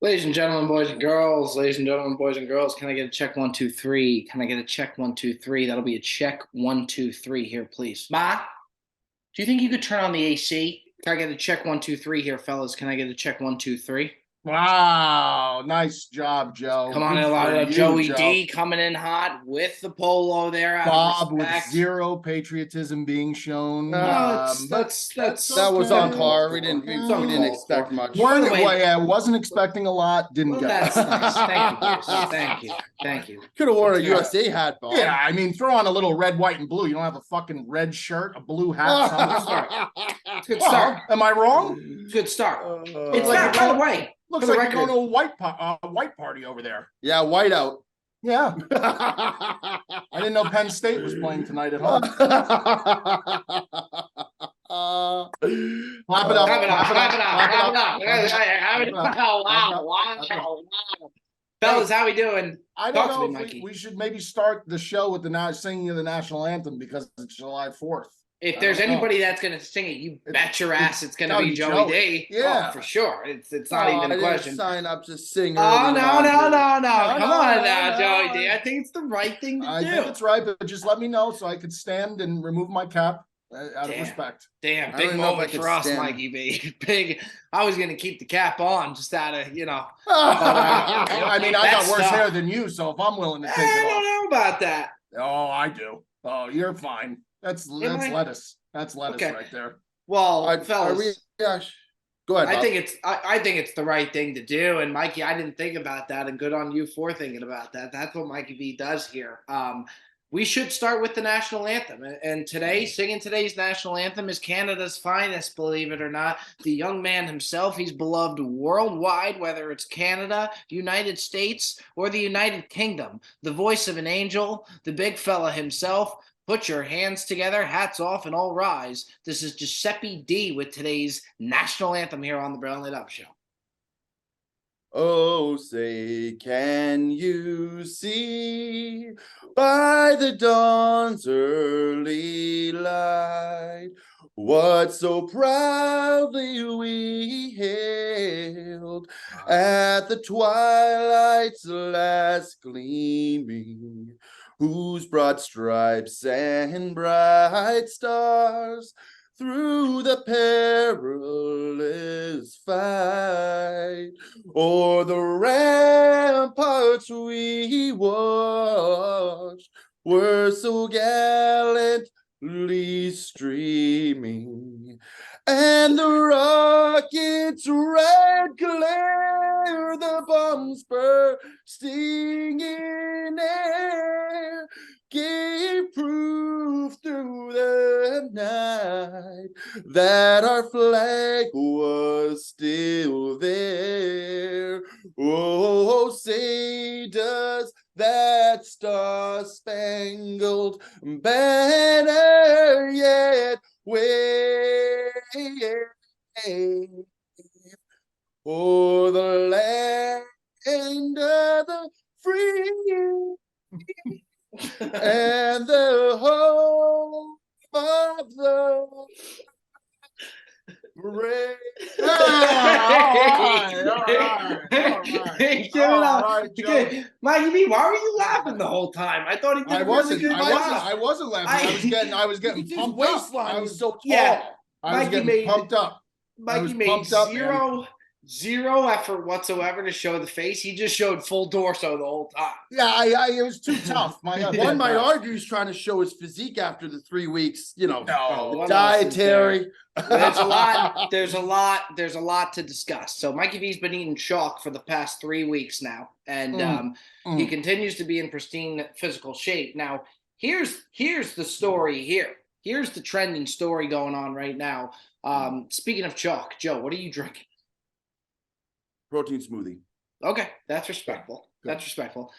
Ladies and gentlemen, boys and girls, ladies and gentlemen, boys and girls, can I get a check 1, 2, 3? Can I get a check 1, 2, 3? That'll be a check 1, 2, 3 here, please. Ma, do you think you could turn on the AC? Can I get a check 1, 2, 3 here, fellas? Can I get a check 1, 2, 3? Wow, nice job, Joe. Come on, Good a lot for of you, Joey Joe. D coming in hot with the polo there. Out Bob of with respect. zero patriotism being shown. That's That was on okay. par. We didn't expect much. Weren't By the way- I wasn't expecting a lot. Didn't Well, get it. that's nice. Thank you, boys. Thank you. Could have worn a That's USA hat, Bob. Yeah, I mean, throw on a little red, white, and blue. You don't have a fucking red shirt, a blue hat. It's a good start. Am I wrong? Good start. It's like not, you're by the way. Looks For the like you're record. going to a white party over there. Yeah, whiteout. Yeah. I didn't know Penn State was playing tonight at home. Clap it up. Wow. Fellas, how we doing? I Talk don't to me, know if Mikey. we should maybe start the show with the singing of the national anthem because it's July 4th. If there's anybody that's going to sing it, you bet your ass it's going to be Joey D. Yeah. Oh, for sure. It's not even a I question. didn't sign up to sing. Oh, no. Come No, on now, no. Joey D. I think it's the right thing to I do. think it's right, but just let me know so I could stand and remove my cap out of respect. Damn, I big don't know if I moment could for us, stand. Mikey V. Big. I was going to keep the cap on just out of, I mean, I got That's worse tough. hair than you, so if I'm willing to take I it don't know about that. off. Oh, I do. Oh, you're fine. That's I? lettuce. That's lettuce Okay. right there. Well, fellas. Go ahead, I Bob. think it's the right thing to do. And Mikey, I didn't think about that, and good on you for thinking about that. That's what Mikey V does here. We should start with the national anthem. And today, singing today's national anthem is Canada's finest, believe it or not. The young man himself, he's beloved worldwide, whether it's Canada, United States, or the United Kingdom. The voice of an angel, the big fella himself. Put your hands together, hats off, and all rise. This is Giuseppe D with today's national anthem here on the Brown Lit Up Show. Oh, say, can you see by the dawn's early light what so proudly we hailed at the twilight's last gleaming, whose broad stripes and bright stars through the perilous fight o'er the ramparts we watched were so gallantly streaming, and the rocket's red glare, the bombs bursting in air, gave proof through the night that our flag was still there. Oh, say does that star-spangled banner yet wave o'er the land of the free and the home of the brave. Okay. Mikey V, why were you laughing the whole time? I thought he did I a really wasn't good job. laughing. I was getting His pumped waistline up. I was so tall. Yeah. I was Mikey getting made- pumped up. Mikey made pumped up, zero effort whatsoever to show the face. He just showed full torso the whole time. Yeah, it was too tough. One might argue he's trying to show his physique after the 3 weeks, No. What else is dietary. There's a lot to discuss. So Mikey V's been eating chalk for the past 3 weeks now, and he continues to be in pristine physical shape. Now, here's the story here. Here's the trending story going on right now. Speaking of chalk, Joe, what are you drinking? Protein smoothie. Okay, that's respectful. Good. That's respectful.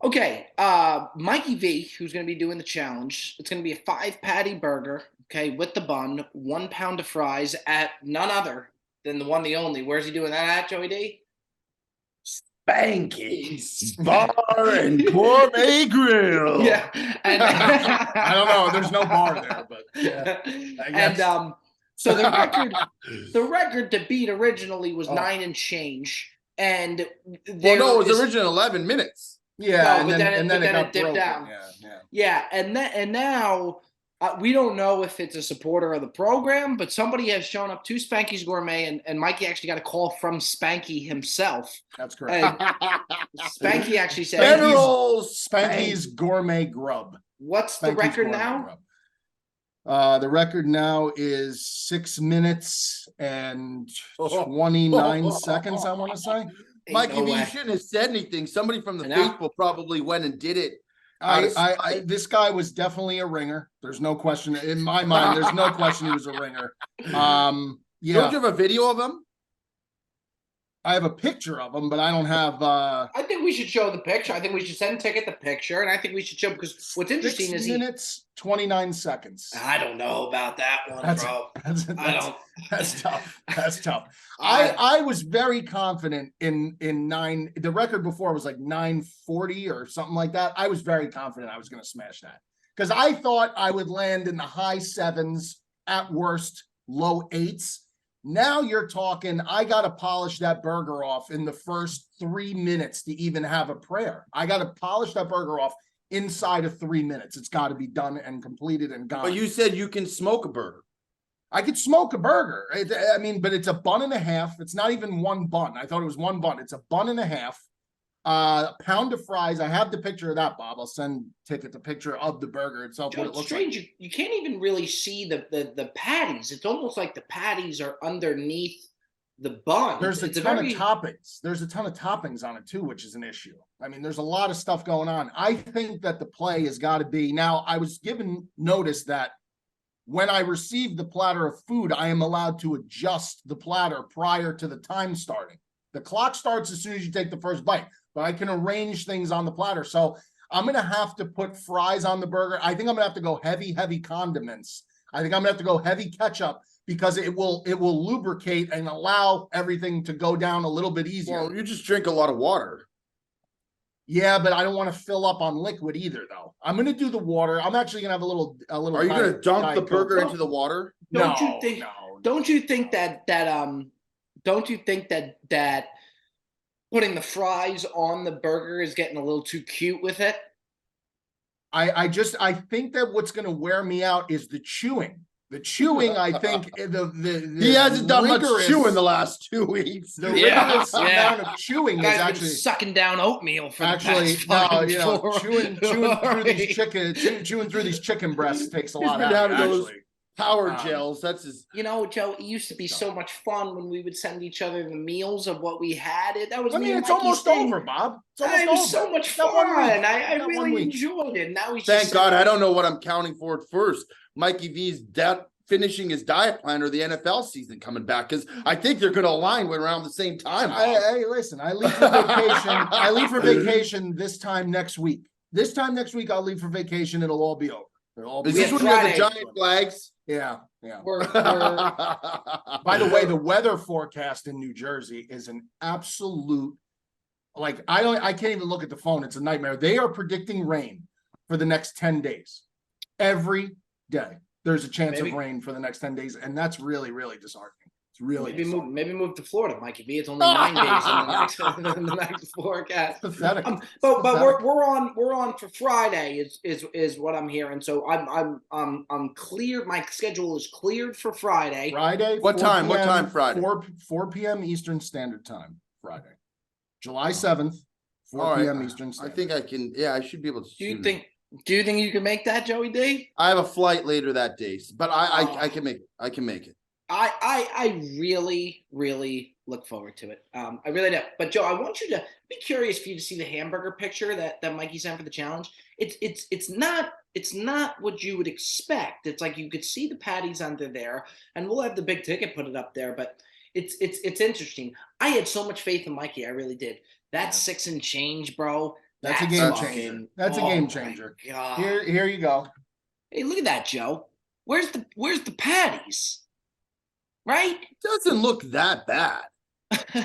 Okay, Mikey V, who's going to be doing the challenge, it's going to be a 5-patty burger, okay, with the bun, 1 pound of fries at none other than the one, the only. Where's he doing that at, Joey D? Spanky's Bar and Gourmet Grill. Yeah, and I don't know. There's no bar there, but and So the record to beat originally was Oh. 9 and change, and Well, no, it was originally 11 minutes. Yeah, No, and but then then it got it dipped broken. down. Yeah. Yeah, and now we don't know if it's a supporter of the program, but somebody has shown up to Spanky's Gourmet, and Mikey actually got a call from Spanky himself. That's correct. Spanky actually said, Spanky's Gourmet Grub. "What's the Spanky's record Gourmet now?" Grub. The record now is 6 minutes and 29 seconds, I want to say. Mikey V, you shouldn't have said anything. Somebody from the faithful probably went and did it. This guy was definitely a ringer. There's no question in my mind. There's no question he was a ringer. Yeah. Don't you have a video of him? I have a picture of him, but I don't have. I think we should show the picture. I think we should send Ticket the picture, and I think we should show, because what's interesting is 6 minutes 29 seconds. I don't know about that one, bro. That's tough. That's tough. I was very confident in 9. The record before was like 9:40 or something like that. I was very confident I was going to smash that, because I thought I would land in the high 7s, at worst low 8s. Now you're talking, I got to polish that burger off in the first 3 minutes to even have a prayer. I got to polish that burger off inside of 3 minutes. It's got to be done and completed and gone. But you said you can smoke a burger. I could smoke a burger. I mean, but it's a bun and a half. It's not even one bun. I thought it was one bun. It's a bun and a half. A pound of fries. I have the picture of that, Bob. I'll send Ticket the picture of the burger itself. Joe, what it looks strange. like. You can't even really see the patties. It's almost like the patties are underneath the bun. There's a ton of toppings. There's a ton of toppings on it too, which is an issue. I mean, there's a lot of stuff going on. I think that the play has got to be, now I was given notice that when I receive the platter of food, I am allowed to adjust the platter prior to the time starting. The clock starts as soon as you take the first bite, but I can arrange things on the platter. So I'm going to have to put fries on the burger. I think I'm going to have to go heavy condiments. I think I'm going to have to go heavy ketchup, because it will lubricate and allow everything to go down a little bit easier. Well, you just drink a lot of water. Yeah, but I don't want to fill up on liquid either, though. I'm going to do the water. I'm actually going to have a little. Are you going to dunk the burger into the water? Don't you think that putting the fries on the burger is getting a little too cute with it? I think that what's going to wear me out is the chewing. The chewing, I think, he hasn't done much chewing the last 2 weeks. The rigorous amount of chewing is actually sucking down oatmeal for chewing through these chicken breasts takes a lot out. Those power gels. That's his. Joe, it used to be so much fun when we would send each other the meals of what we had. That was. It's almost over, Bob. It was so much fun. I really enjoyed it. Now we thank God. I don't know what I'm counting for at first. Mikey V's finishing his diet plan, or the NFL season coming back, because I think they're going to align around the same time. Hey, listen, I leave for vacation. I leave for vacation this time next week. This time next week, I'll leave for vacation. It'll all be over. Is this when you have the giant flags? Yeah. By the way, the weather forecast in New Jersey is an absolute, I can't even look at the phone. It's a nightmare. They are predicting rain for the next 10 days. Every day there's a chance of rain for the next 10 days, and that's really, really disheartening. It's really maybe move to Florida, Mikey V. It's only 9 days in the next forecast. Pathetic. But we're on for Friday is what I'm hearing. So I'm clear. My schedule is cleared for Friday. What time? What time Friday? 4 p.m. Eastern Standard Time. Friday, July 7th, 4 p.m. Eastern Standard. I think I can. Yeah, I should be able to. Do you think you can make that, Joey D? I have a flight later that day, but I can make it. I can make it. I really, really look forward to it. I really do. But Joe, I want you to be curious for you to see the hamburger picture that Mikey sent for the challenge. It's not what you would expect. It's like you could see the patties under there, and we'll have the big ticket put it up there. But it's interesting. I had so much faith in Mikey. I really did. That 6 and change, bro. That's a game changer. That's a game changer. Here you go. Hey, look at that, Joe. Where's the patties? Right? It doesn't look that bad. Okay.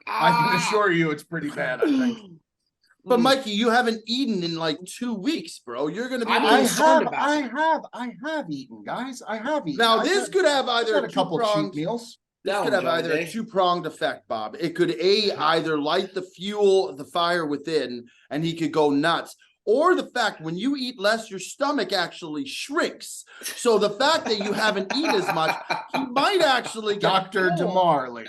I can assure you it's pretty bad, I think. But Mikey, you haven't eaten in like 2 weeks, bro. You're gonna be. I'm concerned about I have eaten, guys. I have eaten. Now I've this had- could have I've either had a a couple two-pronged. cheat meals. This Tell could him, have either Johnny a D. two-pronged effect, Bob. It could either light the fire within, and he could go nuts, or the fact when you eat less, your stomach actually shrinks. So the fact that you haven't eaten as much, he might actually get Dr. full. DeMarley.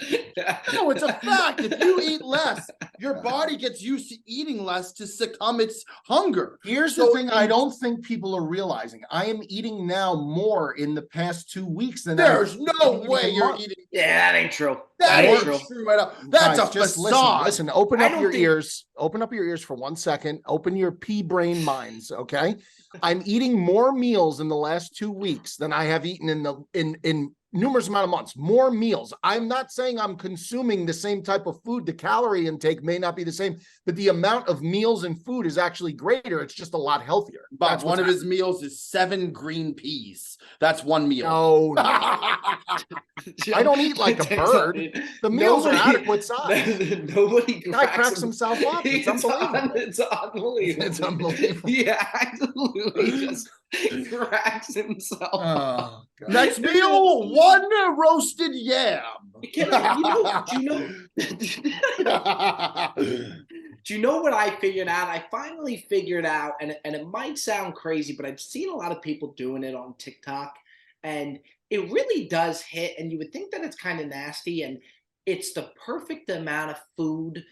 No, it's a fact. If you eat less, your body gets used to eating less to succumb its hunger. Here's So the thing I don't think people are realizing. I am eating now more in the past 2 weeks than There's I've no eaten way in you're months. eating. Yeah, that ain't true. That ain't ain't true. true at all. That's Guys, a just facade. listen, open I up don't your think- ears. Open up your ears for 1 second. Open your pea brain minds, okay? I'm eating more meals in the last 2 weeks than I have eaten in numerous amount of months. More meals. I'm not saying I'm consuming the same type of food. The calorie intake may not be the same, but the amount of meals and food is actually greater. It's just a lot healthier. Bob, That's one what's of his meals is 7 green peas. That's one meal. No, I don't eat like a bird. The meals are adequate size. Nobody Guy cracks himself up. It's unbelievable. It's unbelievable. It's unbelievable. Yeah, absolutely. Just cracks himself. Oh, God. Next meal, 1 roasted yam. Do you know what I figured out? I finally figured out, and it might sound crazy, but I've seen a lot of people doing it on TikTok, and it really does hit. And you would think that it's kind of nasty, and it's the perfect amount of food.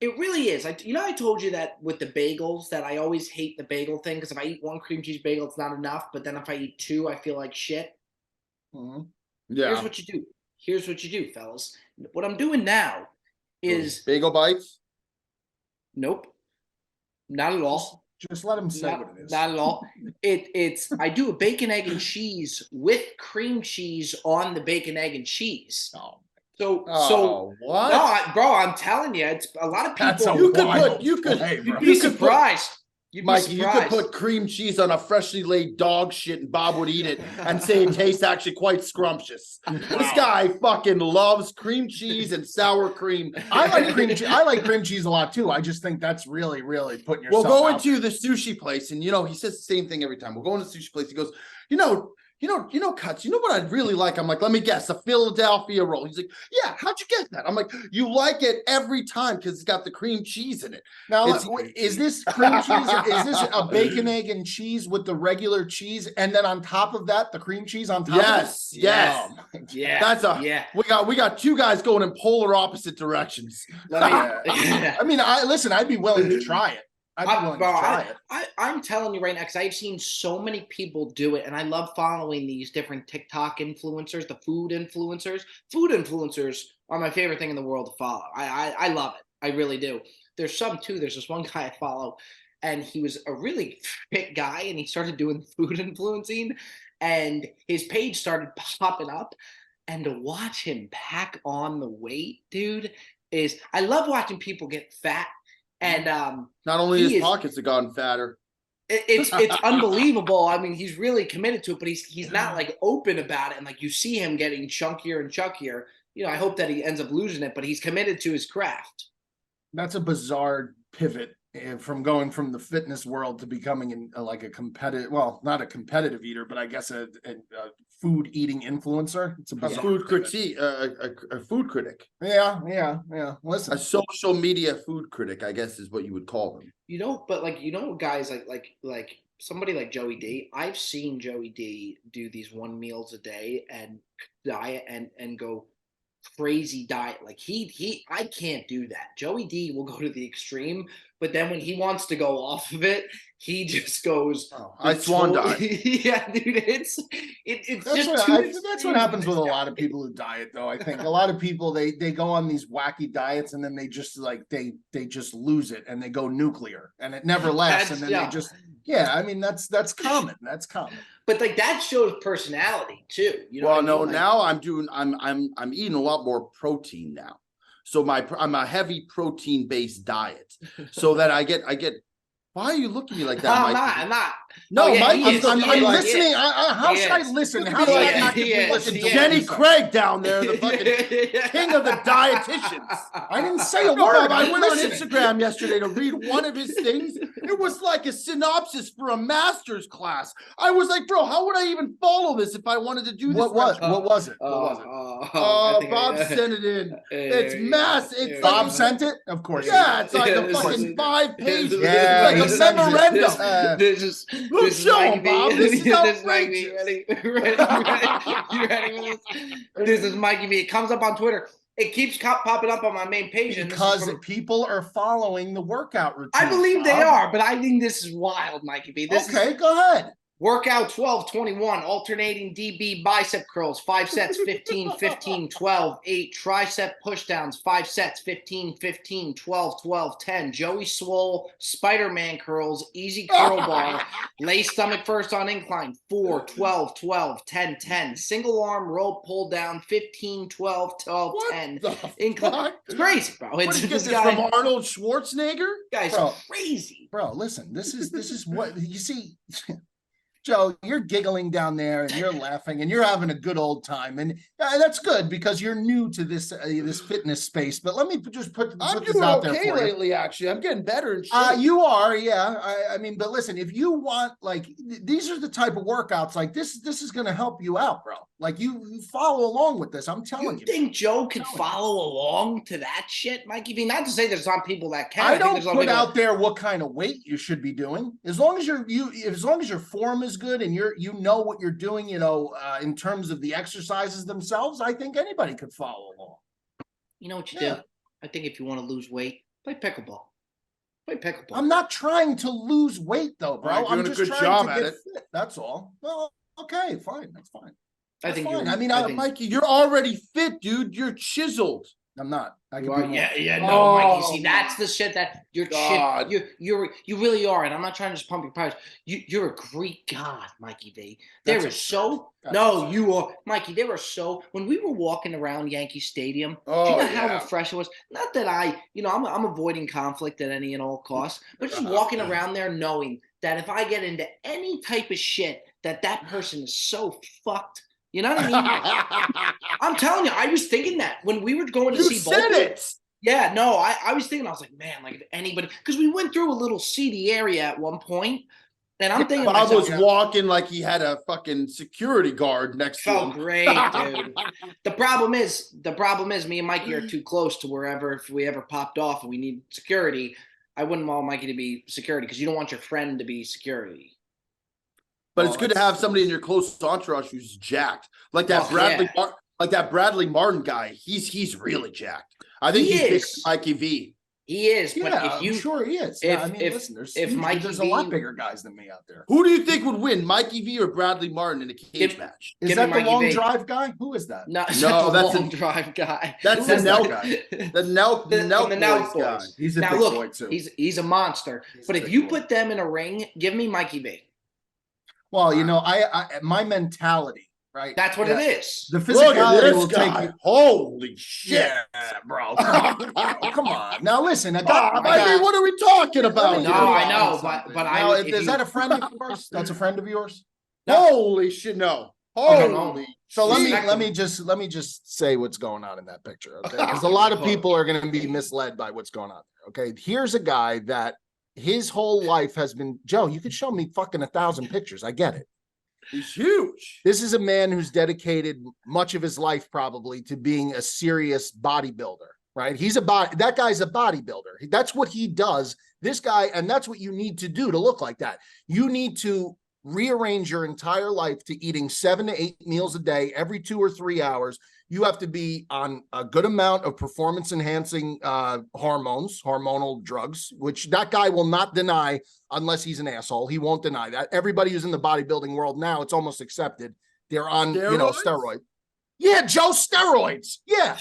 It really is. I told you that with the bagels that I always hate the bagel thing because if I eat 1 cream cheese bagel, it's not enough. But then if I eat 2, I feel like shit. Mhm. Yeah. Here's what you do. Here's what you do, fellas. What I'm doing now is bagel bites. nope, not at all. Just let him say Not, what it is. not at all. It's I do a bacon, egg, and cheese with cream cheese on the bacon, egg, and cheese. Oh, So Oh, what? no, bro, I'm telling you, it's a lot of that's a people. You could wild put- you could- play, bro. You'd be you could put- surprised. You'd be Mikey, you could surprised. put cream cheese on a freshly laid dog shit and Bob would eat it and say it tastes actually quite scrumptious. This guy fucking loves cream cheese and sour cream. I like cream cheese. I like cream cheese a lot too. I just think that's really, really putting yourself. We'll go out into the sushi place, and he says the same thing every time. We'll go into the sushi place. He goes, Cuts, you know what I'd really like? I'm like, let me guess, a Philadelphia roll. He's like, yeah, how'd you get that? I'm like, you like it every time because it's got the cream cheese in it. Now, It's- is this cream cheese? Is this a bacon, egg, and cheese with the regular cheese, and then on top of that, the cream cheese on top? Yes, of it? yes. Oh, my God. Yeah, That's a- yeah. We got 2 guys going in polar opposite directions. Let me, I mean, I'd be willing to try it. I'd be willing to try it. I'm telling you right now, because I've seen so many people do it, and I love following these different TikTok influencers, the food influencers. Food influencers are my favorite thing in the world to follow. I love it. I really do. There's some too. There's this one guy I follow, and he was a really fit guy, and he started doing food influencing, and his page started popping up. And to watch him pack on the weight, dude, I love watching people get fat. And Not only He his is- pockets have gotten fatter. it's unbelievable. I mean, he's really committed to it, but he's not like open about it. And like you see him getting chunkier and chunkier. I hope that he ends up losing it, but he's committed to his craft. That's a bizarre pivot from going from the fitness world to becoming like a competitive, well, not a competitive eater, but I guess a food eating influencer. It's a A bizarre food pivot. critique, a food critic, Yeah. a Listen, social media food critic, I guess is what you would call him. But guys like somebody like Joey D. I've seen Joey D do these 1 meals a day and diet and go crazy diet. Like I can't do that. Joey D will go to the extreme, but then when he wants to go off of it, he just goes. I swan diet. Yeah, dude, it's that's just that's what happens with a lot of people who diet, though. I think a lot of people they go on these wacky diets and then they just they just lose it and they go nuclear and it never lasts and then they just I mean that's common. That's common. But like that shows personality too. Well, no, now I'm eating a lot more protein now. So I'm a heavy protein based diet, so that I get Why are you looking at me like No, that, I'm Mike? not. I'm not. No, Oh, yeah, Mike, he is. I'm He is. listening. How He should I is. listen? Look How at me should I like actively he is. listen He to is. what Jenny you say? Craig down there, the fucking king of the dietitians. I didn't say a No, word. Bob, I I'm went on listening. Instagram yesterday to read one of his things. It was like a synopsis for a master's class. I was like, bro, how would I even follow this if I wanted to do this? What was it? What was it? Oh, Bob sent it in. It's mass. It's Bob like, sent it? Of course. yeah, it's like a This fucking is- 5 pages. Yeah, It's he like a sends it. memorandum. This is show Mikey him, Bob. V. This is This Mikey V. outrageous. You ready for this? This is Mikey V. It comes up on Twitter. It keeps popping up on my main page. And this is Because from- people are following the workout routine. I believe they Bob. are, but I think this is wild, Mikey V. This Okay, is go ahead. workout 12-21, alternating DB bicep curls, 5 sets, 15, 15, 12, 8 tricep pushdowns, 5 sets, 15, 15, 12, 12, 10. Joey Swole, Spider-Man curls, easy curl bar, lay stomach first on incline, 4, 12, 12, 10, 10. Single arm row pull down, 15, 12, 12, What 10. the Incline. fuck? It's crazy, bro. What, It's did you get this this guy. from Arnold Schwarzenegger? Guy's Bro. crazy. Bro, listen, this is what you see. Joe, you're giggling down there and you're laughing and you're having a good old time, and that's good because you're new to this this fitness space. But let me just put I'm this doing out there okay for you. lately, actually. I'm getting better in shape. You are, yeah. I mean, but listen, if you want, like, these are the type of workouts like this. This is going to help you out, bro. Like you follow along with this. I'm telling You you. think Joe could Telling you. follow along to that shit, Mikey V? Not to say there's not people that can. I think don't there's some put people out there what kind of weight you should be doing. As long as as long as your form is good and you know what you're doing, in terms of the exercises themselves, I think anybody could follow along. You know what you Yeah. do? I think if you want to lose weight, play pickleball. Play pickleball. I'm not trying to lose weight though, bro. Well, you're I'm doing a just good trying job to at get it. fit. That's all. Well, okay, fine. That's fine. I think fine. you're. I mean, I think, Mikey, you're already fit, dude. You're chiseled. I'm not. I you can are. be more. Yeah. No, Mikey. See, Oh, that's the shit that you're. God. You really are, and I'm not trying to just pump your price. You're a Greek god, Mikey V. That's There is absurd. so. That's No, absurd. you are, Mikey. There were so when we were walking around Yankee Stadium. Do Oh, you know how yeah. refreshing it was? Not that I'm avoiding conflict at any and all costs, but just walking around there knowing that if I get into any type of shit, that person is so fucked. You know what I mean? I'm telling you, I was thinking that when we were going to You see said Volpe. it. Yeah, no, I was thinking, I was like, man, like if anybody, because we went through a little seedy area at one point, and I'm thinking, to Bob myself, was walking like he had a fucking security guard next to felt him. great, dude. The problem is, me and Mikey are too close to wherever, if we ever popped off and we need security, I wouldn't want Mikey to be security because you don't want your friend to be security. But it's good to have somebody in your close entourage who's jacked, like that Oh, Bradley, yeah. like that Bradley Martin guy. He's really jacked. I think He he's big is. Mikey V. He is, but Yeah, if you, I'm sure he is. if- I mean, if- listen, there's if Mikey there's a lot V- bigger guys than me out there. Who do you think would win, Mikey V or Bradley Martin in a cage Give- match? Is give that me the Mikey long V. drive guy? Who is that? no, No, that's that's the long a- drive guy. That's Who the is Nelk that guy. The Nelk, The Nelk boys guy. boys. He's a Now big look, boy too. he's a monster. He's But a if big you boy. put them in a ring, give me Mikey V. Well, I my mentality, right? That's what Yeah. it is. The Look at physicality this will guy. take you. Holy shit. Yeah, bro. Come on, bro, come on. Now listen, I Bob, got. I mean, what are we talking about? me No, tell you I know, something. but now, if is you- that a friend of yours? That's a friend of yours. Holy shit, no. Okay, Holy. So let Jeez. me just say what's going on in that picture, okay? Because a lot of people are going to be misled by what's going on there. Okay, here's a guy that his whole life has been. Joe, you could show me fucking 1,000 pictures. I get it. He's huge. This is a man who's dedicated much of his life probably to being a serious bodybuilder, right? That guy's a bodybuilder. That's what he does. This guy, and that's what you need to do to look like that. You need to rearrange your entire life to eating 7 to 8 meals a day, every 2 or 3 hours. You have to be on a good amount of performance enhancing hormonal drugs, which that guy will not deny unless he's an asshole. He won't deny that. Everybody who's in the bodybuilding world now, it's almost accepted. They're on, steroid. Yeah, Joe, steroids. Yeah.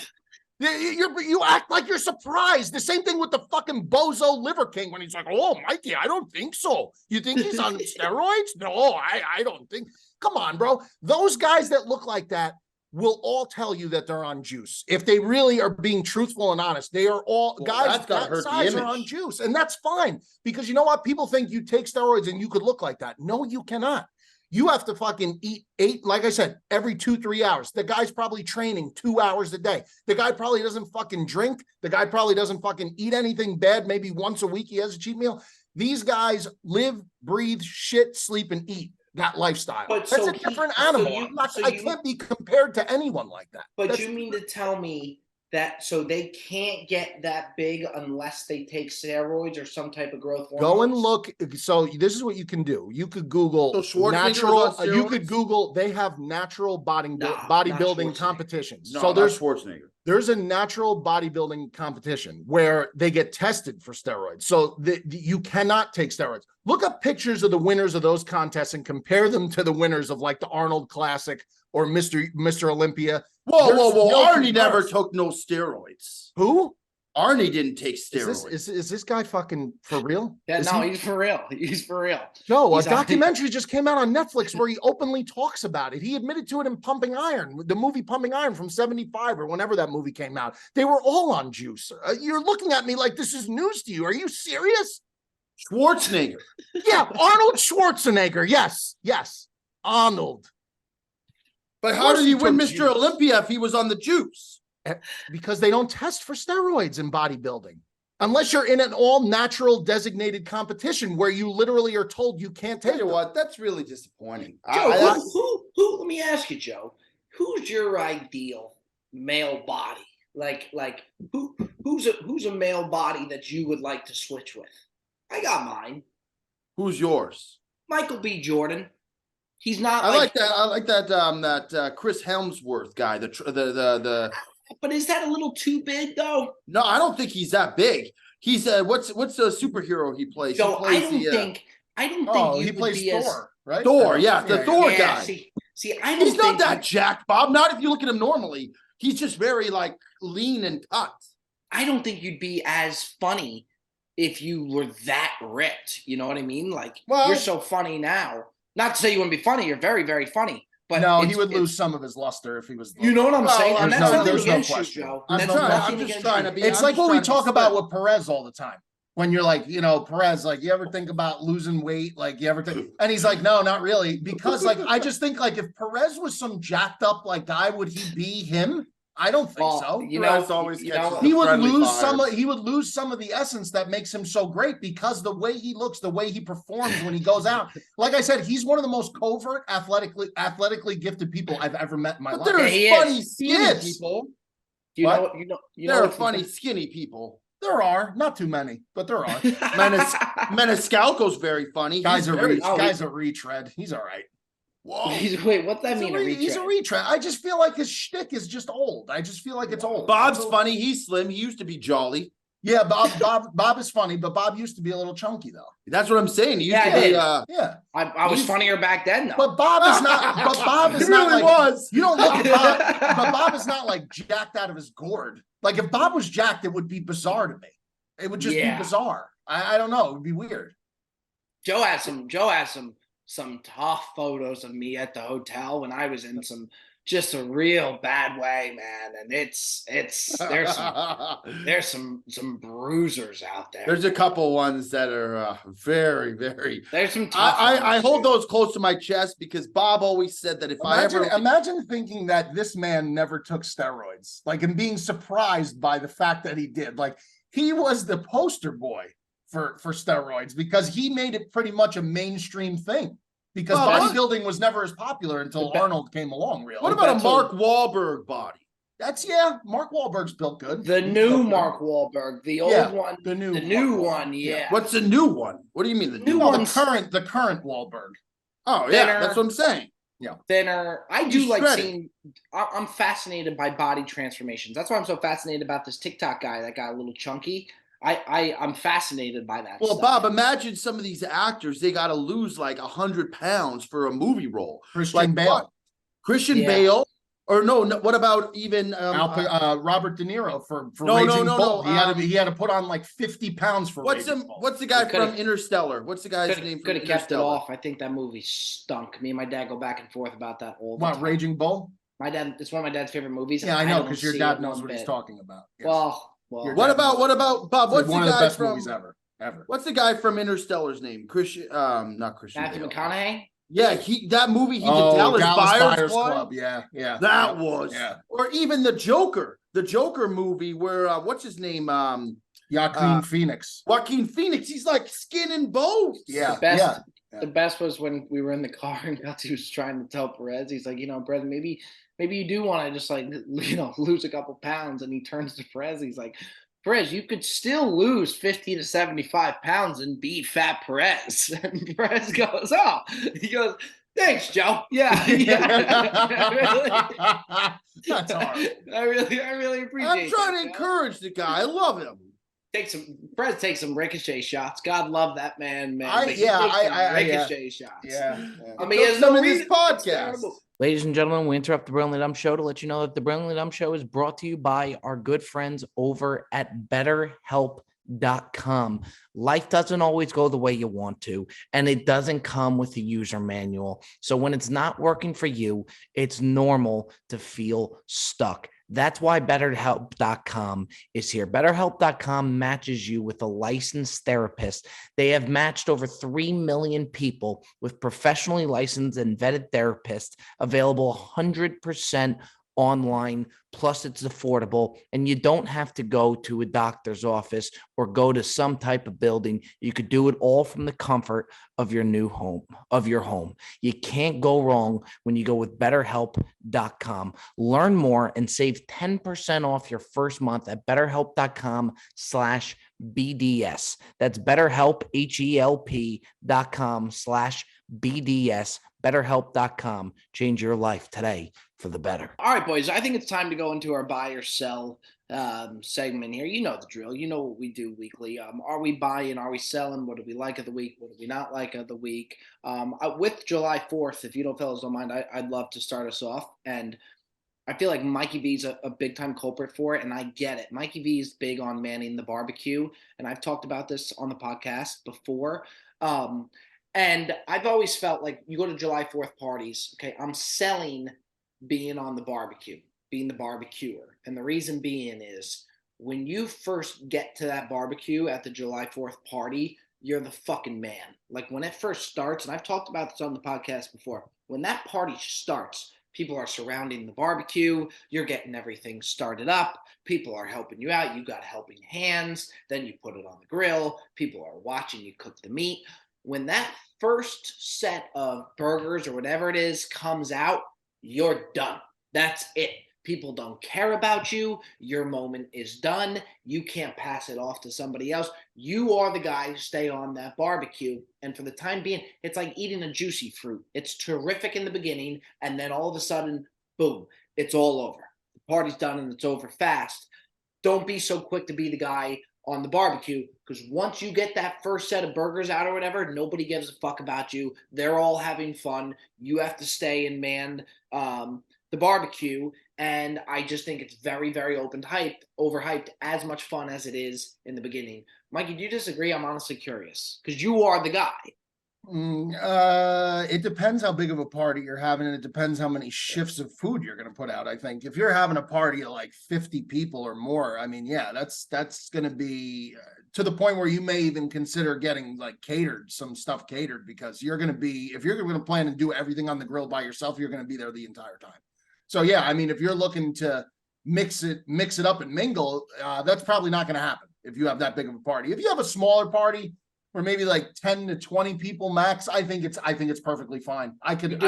You act like you're surprised. The same thing with the fucking bozo Liver King when he's like, oh, Mikey, I don't think so. You think he's on steroids? No, I don't think. Come on, bro. Those guys that look like that, will all tell you that they're on juice. If they really are being truthful and honest, they are all guys that's gotta that hurt the size are image. on juice. And that's fine, because you know what? People think you take steroids and you could look like that. No, you cannot. You have to fucking eat 8, like I said, every 2-3 hours. The guy's probably training 2 hours a day. The guy probably doesn't fucking drink. The guy probably doesn't fucking eat anything bad. Maybe once a week he has a cheat meal. These guys live, breathe, shit, sleep, and eat that lifestyle. But That's so a different so animal. you- I'm not, so I you- can't be compared to anyone like that. But That's- you mean to tell me that so they can't get that big unless they take steroids or some type of growth hormone? Go and look. So this is what you can do. You could Google So Schwarzenegger natural. was on You could steroids? Google. They have natural bodybuilding Not bodybuilding Schwarzenegger. competitions. No, So there's Schwarzenegger. there's a natural bodybuilding competition where they get tested for steroids. So you cannot take steroids. Look up pictures of the winners of those contests and compare them to the winners of like the Arnold Classic or Mr. Olympia. Whoa, There's whoa, whoa! no Arnie never comparison. took no steroids. Who? Arnie didn't take Is steroids. this guy fucking for real? Yeah, Is no, he- he's for real. He's for real. Joe, a He's on- documentary just came out on Netflix where he openly talks about it. He admitted to it in Pumping Iron, the movie Pumping Iron from 75 or whenever that movie came out. They were all on juice. You're looking at me like this is news to you. Are you serious? Schwarzenegger. Yeah, Arnold Schwarzenegger. Yes, yes. Arnold. But Of how course did he he win took Mr. juice. Olympia if he was on the juice? Because they don't test for steroids in bodybuilding. Unless you're in an all-natural designated competition where you literally are told you can't take Tell you them. what, that's really disappointing. Joe, I- who? Let me ask you, Joe. Who's your ideal male body? Like who's a male body that you would like to switch with? I got mine. who's yours? Michael B. Jordan. He's not. I like that. I like that. Chris Helmsworth guy. The. But is that a little too big, though? No, I don't think he's that big. He's what's the superhero he plays? Joe, he plays I don't think. I don't think Oh, you he would plays be Thor, right? Thor, yeah, the Thor as. guy. See, I don't. He's not think that jacked, Bob. Not if you look at him normally. He's just very like lean and cut. I don't think you'd be as funny if you were that ripped. You know what I mean? Like Well- you're so funny now. Not to say you wouldn't be funny. You're very, very funny. But No, he it's- would it's- lose some of his luster if he was. You know what I'm Well, saying? And there's that's no- nothing there's no against you, question. Joe. I'm That's trying- nothing I'm just against trying you. to be- It's I'm like just what we trying to talk be about fair. with Perez all the time. When you're like, Perez, like, you ever think about losing weight? Like, you ever think? And he's like, no, not really. Because, like, I just think, like, if Perez was some jacked up, like, guy, would he be him? I don't think Well, so. you know, Perez always you catches know, the He would friendly lose fires. some. He would lose some of the essence that makes him so great because the way he looks, the way he performs when he goes out. Like I said, he's one of the most covert, athletically gifted people I've ever met in my But life. there's he funny is. skinny is. people. You What? know, you know. There are what's the funny thing? skinny people. There are not too many, but there are. Maniscalco's very funny. Guy's He's a very- reach. oh, Guy's a retread. He's all right. Whoa. Wait, what's that mean? He's a retread. I just feel like his shtick is just old. I just feel like it's old. Bob's So- funny. He's slim. He used to be jolly. Yeah, Bob is funny, but Bob used to be a little chunky though. That's what I'm saying. He used Yeah, to I be. did. Yeah, I was funnier back then, though. but Bob is not. But Bob He is not really like. was. You don't look at Bob, but Bob is not like jacked out of his gourd. Like if Bob was jacked, it would be bizarre to me. It would just Yeah. be bizarre. I don't know. It would be weird. Joe has some tough photos of me at the hotel when I was in just a real bad way, man. And it's there's some bruisers out there. There's a couple ones that are very, very. There's some tough I ones, hold dude. those close to my chest because Bob always said that if I ever. Imagine thinking that this man never took steroids, like, and being surprised by the fact that he did. Like, he was the poster boy for steroids because he made it pretty much a mainstream thing. Because Well, bodybuilding was never as popular until Arnold came along. Really, What about a That's Mark Wahlberg body? Mark Wahlberg's built good. The new Mark Wahlberg, the old Yeah, one, the new new Mark Wahlberg. one, yeah. What's the new one? What do you mean the new New one? No, one's- the current Wahlberg. Oh yeah, Thinner. that's what I'm saying. Thinner. I do He's like shredded. seeing. I'm fascinated by body transformations. That's why I'm so fascinated about this TikTok guy that got a little chunky. I'm fascinated by that. Well, stuff. Bob, imagine some of these actors, they got to lose like 100 pounds for a movie role. Christian Like Bale, what? Christian Yeah. Bale? Or no, what about even Robert De Niro for No, Raging no, Bull. no, He had to put on like 50 pounds for what's Raging him? Bull. What's the guy We could've- from Interstellar? What's the guy's name from Could have kept it Interstellar? off. I think that movie stunk. Me and my dad go back and forth about that all the What, time. Raging Bull? My dad, it's one of my dad's favorite movies. Yeah, I know, don't because your see dad it knows one what he's bit. talking about. Yes. Well, Your What dad about Bob? It's What's one the of the guy best from movies ever. What's the guy from Interstellar's name? Christian, not Christian Matthew Bale. McConaughey. Yeah, that movie he did, Oh, Dallas Buyers Buyers Club. Club. Yeah, yeah. That Yep, was, yeah. or even the Joker movie where what's his name? Joaquin Phoenix. Joaquin Phoenix. He's like skin and bones. Yeah, The best, yeah. the best was when we were in the car and Gutsy was trying to tell Perez, he's like, Perez, maybe you do want to just like, lose a couple pounds. And he turns to Perez, he's like, Perez, you could still lose 50 to 75 pounds and beat Fat Perez. And Perez goes, he goes, thanks, Joe. Yeah. That's horrible. I really appreciate I'm trying that, to encourage the guy. I love him. Perez takes some ricochet shots. God love that man. Ricochet shots. Yeah. I mean, he has some no in this reason. podcast. Ladies and gentlemen, we interrupt the Brilliantly Dumb Show to let you know that the Brilliantly Dumb Show is brought to you by our good friends over at BetterHelp.com. Life doesn't always go the way you want to, and it doesn't come with a user manual. So when it's not working for you, it's normal to feel stuck. That's why BetterHelp.com is here. BetterHelp.com matches you with a licensed therapist. They have matched over 3 million people with professionally licensed and vetted therapists, available 100% online, plus it's affordable, and you don't have to go to a doctor's office or go to some type of building. You could do it all from the comfort of your home. You can't go wrong when you go with BetterHelp.com. Learn more and save 10% off your first month at BetterHelp.com/BDS. That's BetterHelp, HELP.com/BDS. BetterHelp.com. Change your life today for the better. All right, boys. I think it's time to go into our buy or sell segment here. You know the drill. You know what we do weekly. Are we buying? Are we selling? What do we like of the week? What do we not like of the week? With July 4th, if you fellas don't mind, I'd love to start us off. And I feel like Mikey V is a big time culprit for it, and I get it. Mikey V is big on manning the barbecue, and I've talked about this on the podcast before. And I've always felt like you go to July 4th parties, okay, I'm selling being on the barbecue, being the barbecuer. And the reason being is when you first get to that barbecue at the July 4th party, you're the fucking man. Like when it first starts, and I've talked about this on the podcast before, when that party starts, people are surrounding the barbecue, you're getting everything started up, people are helping you out, you got helping hands, then you put it on the grill, people are watching you cook the meat. When that first set of burgers or whatever it is comes out, you're done. That's it. People don't care about you. Your moment is done. You can't pass it off to somebody else. You are the guy to stay on that barbecue. And for the time being, it's like eating a juicy fruit. It's terrific in the beginning, and then all of a sudden, boom, it's all over. The party's done and it's over fast. Don't be so quick to be the guy on the barbecue, because once you get that first set of burgers out or whatever, nobody gives a fuck about you. They're all having fun. You have to stay and man the barbecue, and I just think it's very, very overhyped, as much fun as it is in the beginning. Mikey, do you disagree? I'm honestly curious, because you are the guy. It depends how big of a party you're having, and it depends how many shifts of food you're going to put out. I think if you're having a party of like 50 people or more, I mean, yeah, that's going to be to the point where you may even consider getting like some stuff catered, because you're going to be, if you're going to plan and do everything on the grill by yourself, you're going to be there the entire time. So yeah, I mean, if you're looking to mix it up and mingle, that's probably not going to happen if you have that big of a party. If you have a smaller party, or maybe like 10 to 20 people max, I think it's perfectly fine. I could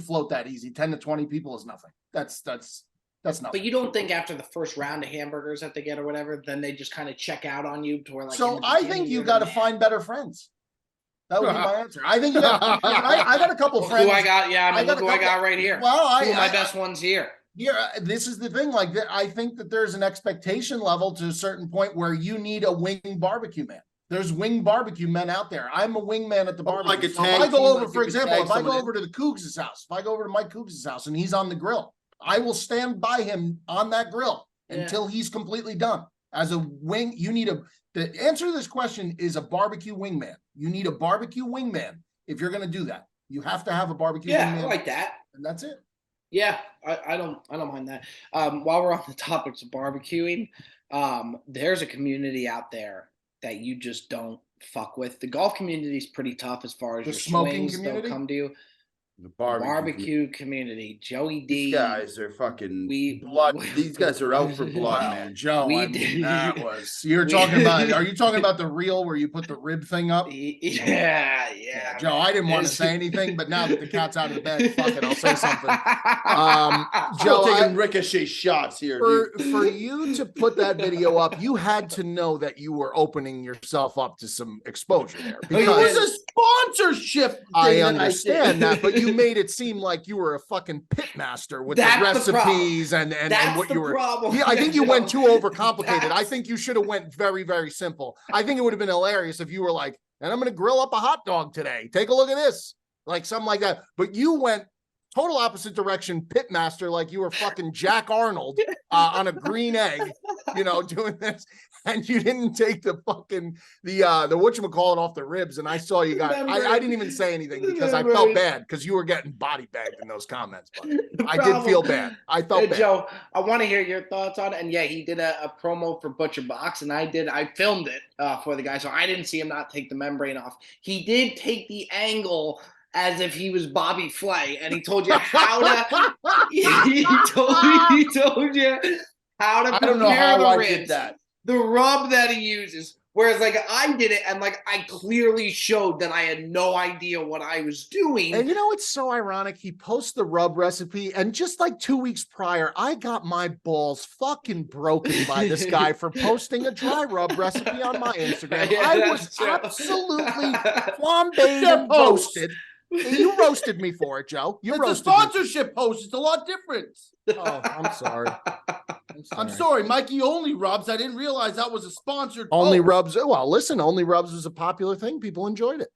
float that easy. 10 to 20 people is nothing. That's nothing. But you don't think after the first round of hamburgers that they get or whatever, then they just kind of check out on you to where like. So I think you got to find better friends. That would be my answer. I think I got a couple friends. Who I got? Yeah, I mean, look who I got right here. Well, two of my best ones here. Yeah, this is the thing. Like, I think that there's an expectation level to a certain point where you need a wing barbecue man. There's wing barbecue men out there. I'm a wingman at the barbecue. Like a so if I go over, like for example, if I go in. over to the Cougs' house, if I go over to Mike Cougs' house and he's on the grill, I will stand by him on that grill until he's completely done. As a wing, you need the answer to this question is a barbecue wingman. You need a barbecue wingman if you're going to do that. You have to have a barbecue wingman. Yeah, I like that. And that's it. Yeah, I don't mind that. While we're on the topics of barbecuing, there's a community out there that you just don't fuck with. The golf community is pretty tough as far as The your smoking swings. They'll community? come to you. The Barbecue community, Joey D. These guys are fucking We- blood. These guys are out for blood, Wow, man. Joe, We I mean, did- that was, you're we- talking about, are you talking about the reel where you put the rib thing up? Yeah, Joe, I didn't want to It's- say anything, but now that the cat's out of the bag, fuck it, I'll say something. Joe, Joe, taking ricochet shots here, dude. For you to put that video up, you had to know that you were opening yourself up to some exposure there. It Because was a sponsorship thing I that understand did. that, but you made it seem like you were a fucking pitmaster with That's the the problem. recipes and That's what the you were. problem. Yeah, I think you went too overcomplicated. I That's- think you should have went very, very simple. I think it would have been hilarious if you were like, and I'm going to grill up a hot dog today. Take a look at this. Like something like that. But you went total opposite direction, pitmaster, like you were fucking Jack Arnold on a green egg, you know, doing this. And you didn't take the fucking, the whatchamacallit off the ribs. And I saw you guys, I didn't even say anything because I felt bad because you were getting body bagged in those comments. But I did feel bad. I felt bad. Joe, I want to hear your thoughts on it. And yeah, he did a promo for Butcher Box, and I filmed it for the guy, so I didn't see him not take the membrane off. He did take the angle as if he was Bobby Flay, and he told you how to. he told you how to. I don't know prepare how the I ribs, did that. the rub that he uses. Whereas, like, I did it, and like I clearly showed that I had no idea what I was doing. And you know, it's so ironic. He posts the rub recipe, and just like 2 weeks prior, I got my balls fucking broken by this guy for posting a dry rub recipe on my Instagram. Yeah, I was that's true. absolutely flambéed and post. roasted. You roasted me for it, Joe. You It's a roasted me. sponsorship post. It's a lot different. Oh, I'm sorry. I'm sorry, Mikey Only Rubs. I didn't realize that was a sponsored Only post. Rubs. Well, listen, Only Rubs was a popular thing. People enjoyed it.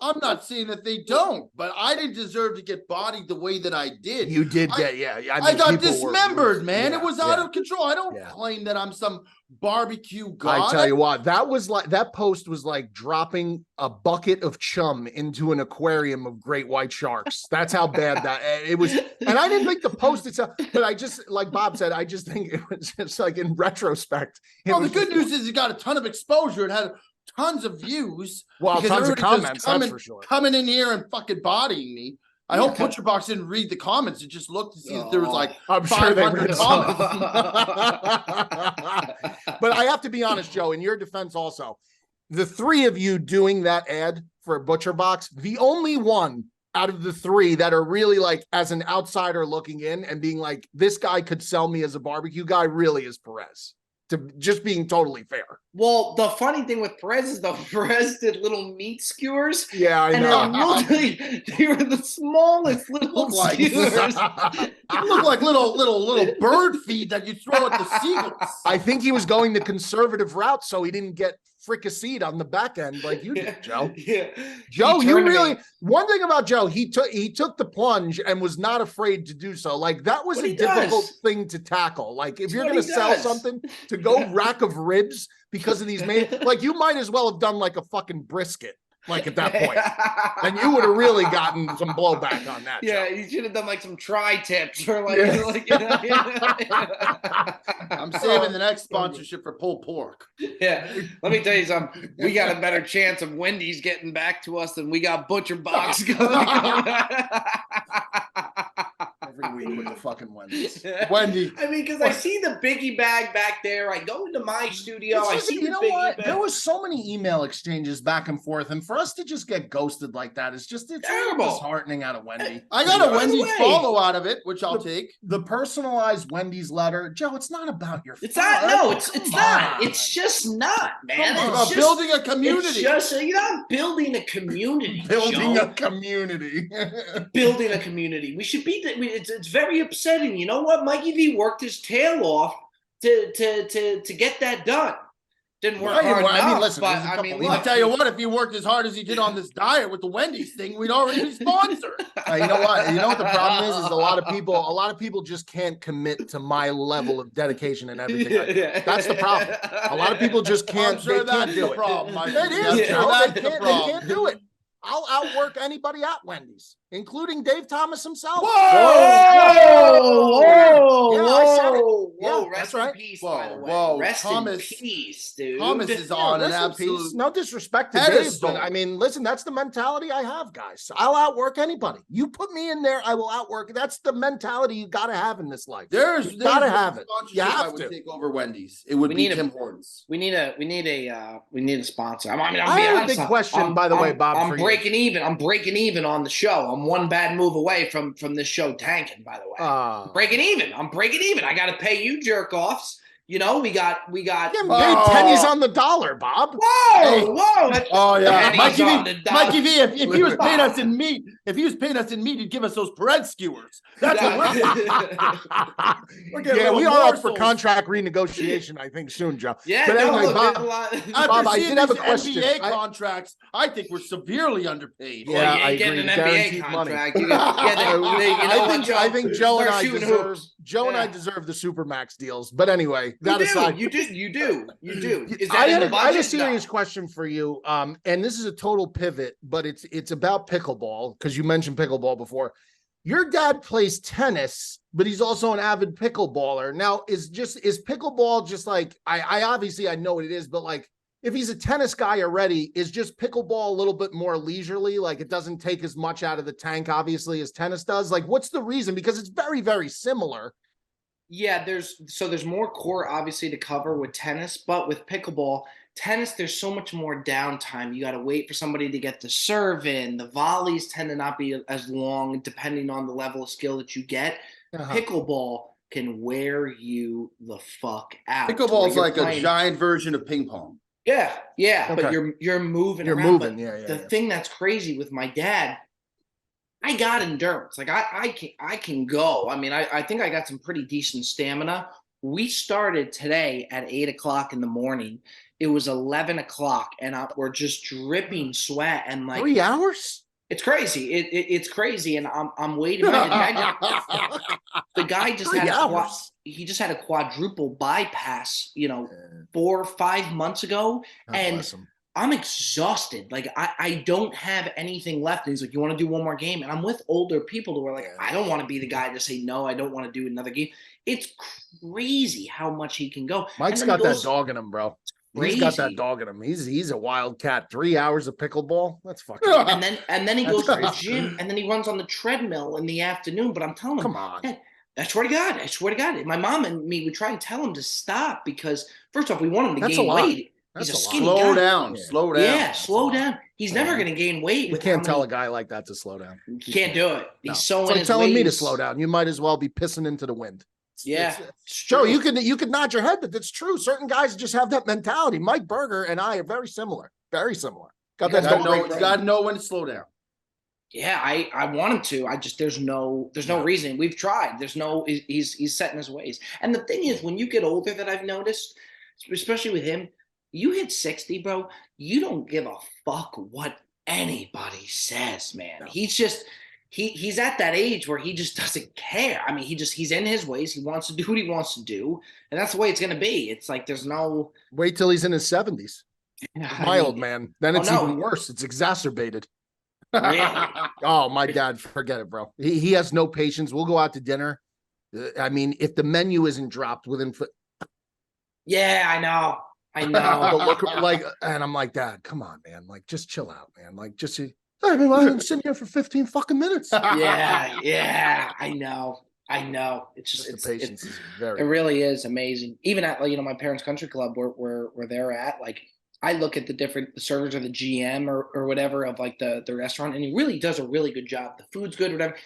I'm not saying that they don't, but I didn't deserve to get bodied the way that I did. You did I- get, yeah. I, I mean, got people were- dismembered, man. yeah, It was out yeah. of control. I don't Yeah. claim that I'm some barbecue god. I tell you what, that was like, that post was like dropping a bucket of chum into an aquarium of great white sharks. That's how bad that it was. And I didn't think the post itself, but I just, like Bob said, I just think it was just like in retrospect. it Well, the was good just- news is it got a ton of exposure. It had tons of views. well, because tons of everybody was comments, coming- that's for sure. Coming in here and fucking bodying me. I hope Butcher Box didn't read the comments and just looked to see if there was like I'm sure they 500 read comments. But I have to be honest, Joe, in your defense also, the three of you doing that ad for Butcher Box, the only one out of the three that are really like as an outsider looking in and being like, this guy could sell me as a barbecue guy really is Perez. To just being totally fair. Well, the funny thing with Perez is though Perez did little meat skewers, Yeah, I and know. it looked like they were the smallest little Look like- skewers. It looked like little bird feed that you throw at the seagulls. I think he was going the conservative route, so he didn't get fricasseed on the back end like you did, Joe. Yeah. Joe, He you turned to really me. one thing about Joe, he took the plunge and was not afraid to do so. Like that was What a he difficult does. thing to tackle. Like if It's you're what gonna he sell does. something to go rack of ribs because of these like you might as well have done like a fucking brisket, like at that point. And you would have really gotten some blowback on that. Yeah, Joe. you should have done like some tri-tips or like, Yeah. like you know, I'm saving the next sponsorship for pulled pork. yeah. Let me tell you something. We got a better chance of Wendy's getting back to us than we got Butcher Box going. Every week with the fucking Wendy's. Wendy. I mean, because I see the biggie bag back there. I go into my studio. It's I just- see you the know biggie what? bag. There was so many email exchanges back and forth, and for us to just get ghosted like that is just it's really Terrible. disheartening out of Wendy. I got By a the Wendy's way- follow out of it, which I'll take. The personalized Wendy's letter, Joe. It's not about your. It's not. No, it's Come not. on. It's just not, man. It's It's about just, building a It's community. just you're not building a community. building Joe. a community. Building a community. We should be. It's very upsetting. You know what? Mikey V worked his tail off to get that done. Didn't work Well, hard I mean, enough, listen, but there's a I mean, couple- I'll look, tell you what, if he worked as hard as he did on this diet with the Wendy's thing, we'd already be sponsored. You know what? You know what the problem is a lot of people just can't commit to my level of dedication and everything. I do. That's the problem. A lot of people just can't. I'm sure they can't that's do the it. problem. Mikey. It I'm is, sure Joe. that's They the can't problem. do it. I'll outwork anybody at Wendy's, including Dave Thomas himself. Whoa! Yeah, I said it. Whoa! Yeah, Rest that's right. in peace, by the way. Whoa, Rest Thomas- in peace, dude. Thomas is on an rest in peace. absolute No disrespect to Dave, pedestal. but I mean, listen, that's the mentality I have, guys. So I'll outwork anybody. You put me in there, I will outwork. That's the mentality you got to have in this life. There's gotta one have it. sponsorship You I have would to. take over Wendy's. It would We be need a- Tim Hortons. We need a sponsor. I'm I being have a honest, big question, by the way, Bob, I'm for you. breaking even. I'm breaking even on the show. I'm one bad move away from this show tanking. By the way, breaking even. I'm breaking even. I got to pay you jerk offs. You know, we got. Yeah, Oh. paid pennies on the dollar, Bob. Whoa, Hey. whoa! Oh yeah, Pennies Mikey on V. the dollar. Mikey V. If he was paying us in meat, he'd give us those bread skewers. That's what we're getting. Yeah, little we are up for morsels. contract renegotiation, I think, soon, Joe. Yeah, But no, anyway, look, Bob, there's a lot. After Bob, I seeing did have a these question. NBA I- contracts, I think we're severely underpaid. Well, Yeah, you I ain't getting agree. an NBA Guaranteed money. contract. You know what, Joe? I think Joe and Start I shooting deserve hoops. Joe and I Yeah. deserve the Supermax deals. But anyway, that aside, You do. Is that I in had, the I had a budget? serious No. question for you. And this is a total pivot, but it's about pickleball because you mentioned pickleball before. Your dad plays tennis, but he's also an avid pickleballer. Now, is pickleball just like I obviously I know what it is, but like if he's a tennis guy already, is just pickleball a little bit more leisurely? Like it doesn't take as much out of the tank, obviously, as tennis does. Like, what's the reason? Because it's very, very similar. Yeah, there's more court obviously to cover with tennis, but with pickleball, tennis there's so much more downtime. You got to wait for somebody to get the serve in. The volleys tend to not be as long depending on the level of skill that you get. Pickleball can wear you the fuck out. to where Pickleball's you're like playing- a giant version of ping pong. Yeah, but Okay. you're moving. You're around. moving, But yeah. the thing that's crazy with my dad, I got endurance. Like I can go. I mean, I think I got some pretty decent stamina. We started today at 8:00 in the morning. It was 11:00, and we're just dripping sweat and like 3 hours? it's crazy. It's crazy, and I'm waiting. Imagine, the guy just 3 had hours. he just had a quadruple bypass. 4 or 5 months ago, God and bless him. I'm exhausted. Like I don't have anything left. And he's like, "You want to do one more game?" And I'm with older people who are like, "I don't want to be the guy to say no. I don't want to do another game." It's crazy how much he can go. Mike's And then got he that goes- dog in him, bro. He's got that crazy. dog in him. He's a wild cat. 3 hours of pickleball. That's fucking. And then he That's goes to the crazy. gym, and then he runs on the treadmill in the afternoon. But I'm telling him, Come on. "Dad, I swear to God, my mom and me would try and tell him to stop because first off, we want him to That's a gain lot. weight. That's He's a a lot. skinny Slow guy. down, Yeah. slow down. Yeah, slow down. He's never Yeah. going to gain weight. You with can't how tell a many- guy like that to slow down. You can't do it. He's No. so It's in like his telling me to ways. slow down. You might as well be pissing into the wind. Yeah, It's Joe, you could nod your head, but that's true. Certain guys just have that mentality. Mike Berger and I are very similar. Very similar. Got You that guys dog. know- Gotta know when to slow down. Yeah, I want him to. I just there's no reason. We've tried. There's no he's set in his ways. And the thing is, when you get older, that I've noticed, especially with him, you hit 60, bro. You don't give a fuck what anybody says, man. No. He's just he's at that age where he just doesn't care. I mean, he's in his ways. He wants to do what he wants to do, and that's the way it's gonna be. It's like there's no Wait till he's in his 70s. My old man. Then Oh, it's no. even worse. It's exacerbated. Really? Oh, my dad, forget it, bro. He has no patience. We'll go out to dinner. I mean, if the menu isn't dropped within Yeah, I know. but look like, and I'm like, Dad, come on, man. Like, just chill out, man. Like, just I mean, I'm sitting here for 15 fucking minutes. Yeah, I know. It's just The patience is very. it really is amazing. Even at my parents' country club where they're at, like I look at the servers or the GM or whatever of like the restaurant, and he really does a really good job. The food's good, whatever.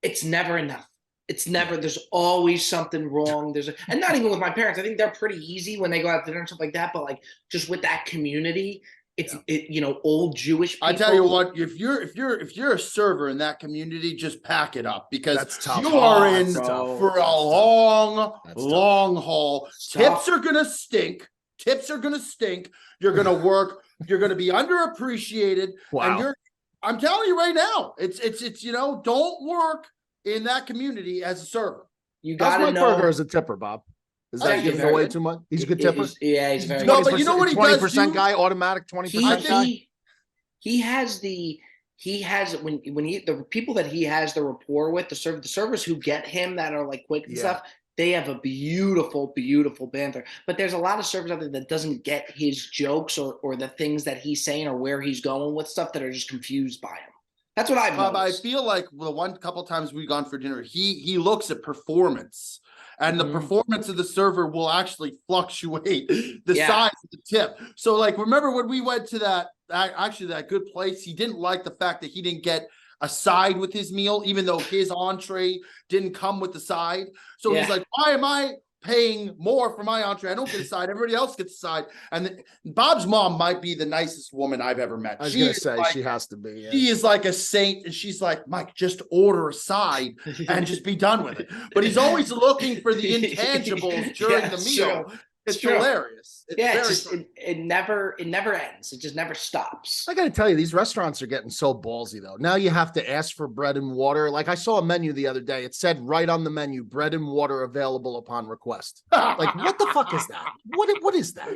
It's never enough. It's never. There's always something wrong. And not even with my parents. I think they're pretty easy when they go out to dinner and stuff like that. But like just with that community, it's old Jewish people. I tell you what, if you're a server in that community, just pack it up because That's tough. you are in That's tough. for a That's tough. long, That's tough. long haul. tough. Tips are gonna stink. You're gonna work. You're gonna be underappreciated. Wow. And I'm telling you right now, it's don't work in that community as a server. You How's gotta Mike know. Berger as a tipper, Bob? Is Oh, that he's giving very away good. too much? He's a good tipper. He's very No, good. but you know what he does 20% do? guy, automatic 20% guy. He has the he has when he the people that he has the rapport with, the servers who get him that are like quick and stuff, they have a beautiful, beautiful banter. But there's a lot of servers out there that doesn't get his jokes or the things that he's saying or where he's going with stuff, that are just confused by him. That's what I've Bob, I noticed. feel like the one couple times we've gone for dinner, he looks at performance, and the performance of the server will actually fluctuate the size of the tip. So, like, remember when we went to that good place, he didn't like the fact that he didn't get a side with his meal, even though his entree didn't come with the side. So he's like, why am I paying more for my entree? I don't get a side. Everybody else gets a side. And Bob's mom might be the nicest woman I've ever met. I was going to say, she has to be. Yeah. She is like a saint, and she's like, Mike, just order a side and just be done with it. But he's always looking for the intangibles during the meal. True. It's hilarious. It never ends. It just never stops. I got to tell you, these restaurants are getting so ballsy, though. Now you have to ask for bread and water. Like, I saw a menu the other day. It said right on the menu, bread and water available upon request. Like, what the fuck is that? What is that?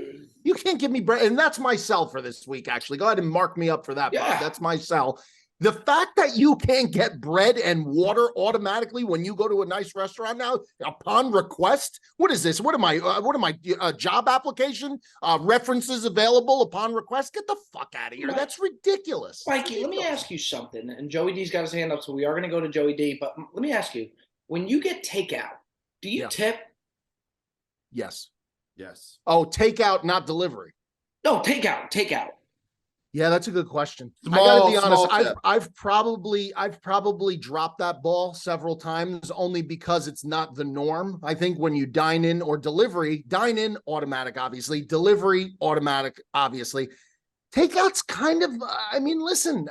You can't give me bread. And that's my cell for this week, actually. Go ahead and mark me up for that, Bob. That's my cell. The fact that you can't get bread and water automatically when you go to a nice restaurant now upon request. What is this? What am I job application? References available upon request? Get the fuck out of here. That's ridiculous. Mikey, let me ask you something. And Joey D's got his hand up, so we are going to go to Joey D. But let me ask you, when you get takeout, do you tip? Yes. Yes. Oh, takeout, not delivery. No, takeout. Yeah, that's a good question. Small, I gotta be honest. I've probably dropped that ball several times, only because it's not the norm. I think when you dine in, automatic, obviously. Delivery, automatic, obviously. Takeout's kind of, I mean, listen,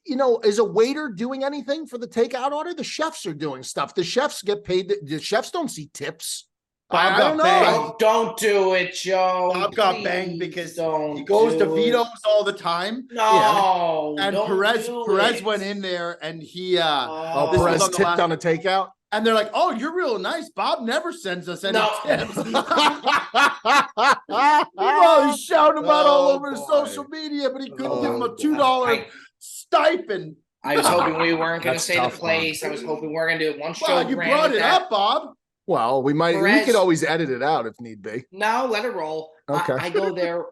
is a waiter doing anything for the takeout order? The chefs are doing stuff. The chefs get paid. The chefs don't see tips. Bob got banged. Don't do it, Joe. Bob got banged because he goes to Vito's all the time. No. And Perez went in there, and he Perez tipped on a takeout. And they're like, "Oh, you're real nice. Bob never sends us any tips." He's shouting about all over social media, but he couldn't give him a $2 stipend. I was hoping we weren't going to say the place. I was hoping we were going to do it once. Well, you brought it up, Bob. Well, we could always edit it out if need be. No, let it roll. Okay. I go there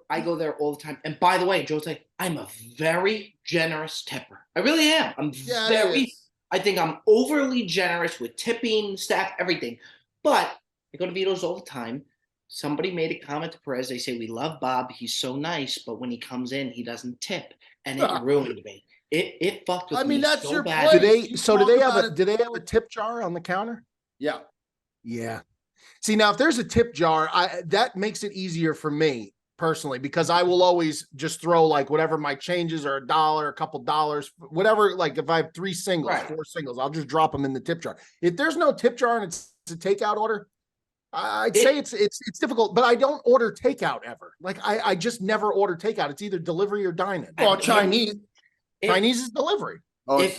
all the time. And by the way, Joe's like, I'm a very generous tipper. I really am. I think I'm overly generous with tipping, staff, everything. But I go to Vito's all the time. Somebody made a comment to Perez. They say, we love Bob. He's so nice. But when he comes in, he doesn't tip. And it ruined me. It fucked with me. I mean, that's so your bad. Do they have a tip jar on the counter? Yeah. Yeah. See, now if there's a tip jar, that makes it easier for me personally, because I will always just throw like whatever my changes are, $1, a couple dollars, whatever. Like if I have 4 singles, I'll just drop them in the tip jar. If there's no tip jar and it's a takeout order, I'd say it's difficult, but I don't order takeout ever. Like I just never order takeout. It's either delivery or dine-in. Well, Chinese is delivery. Oh, it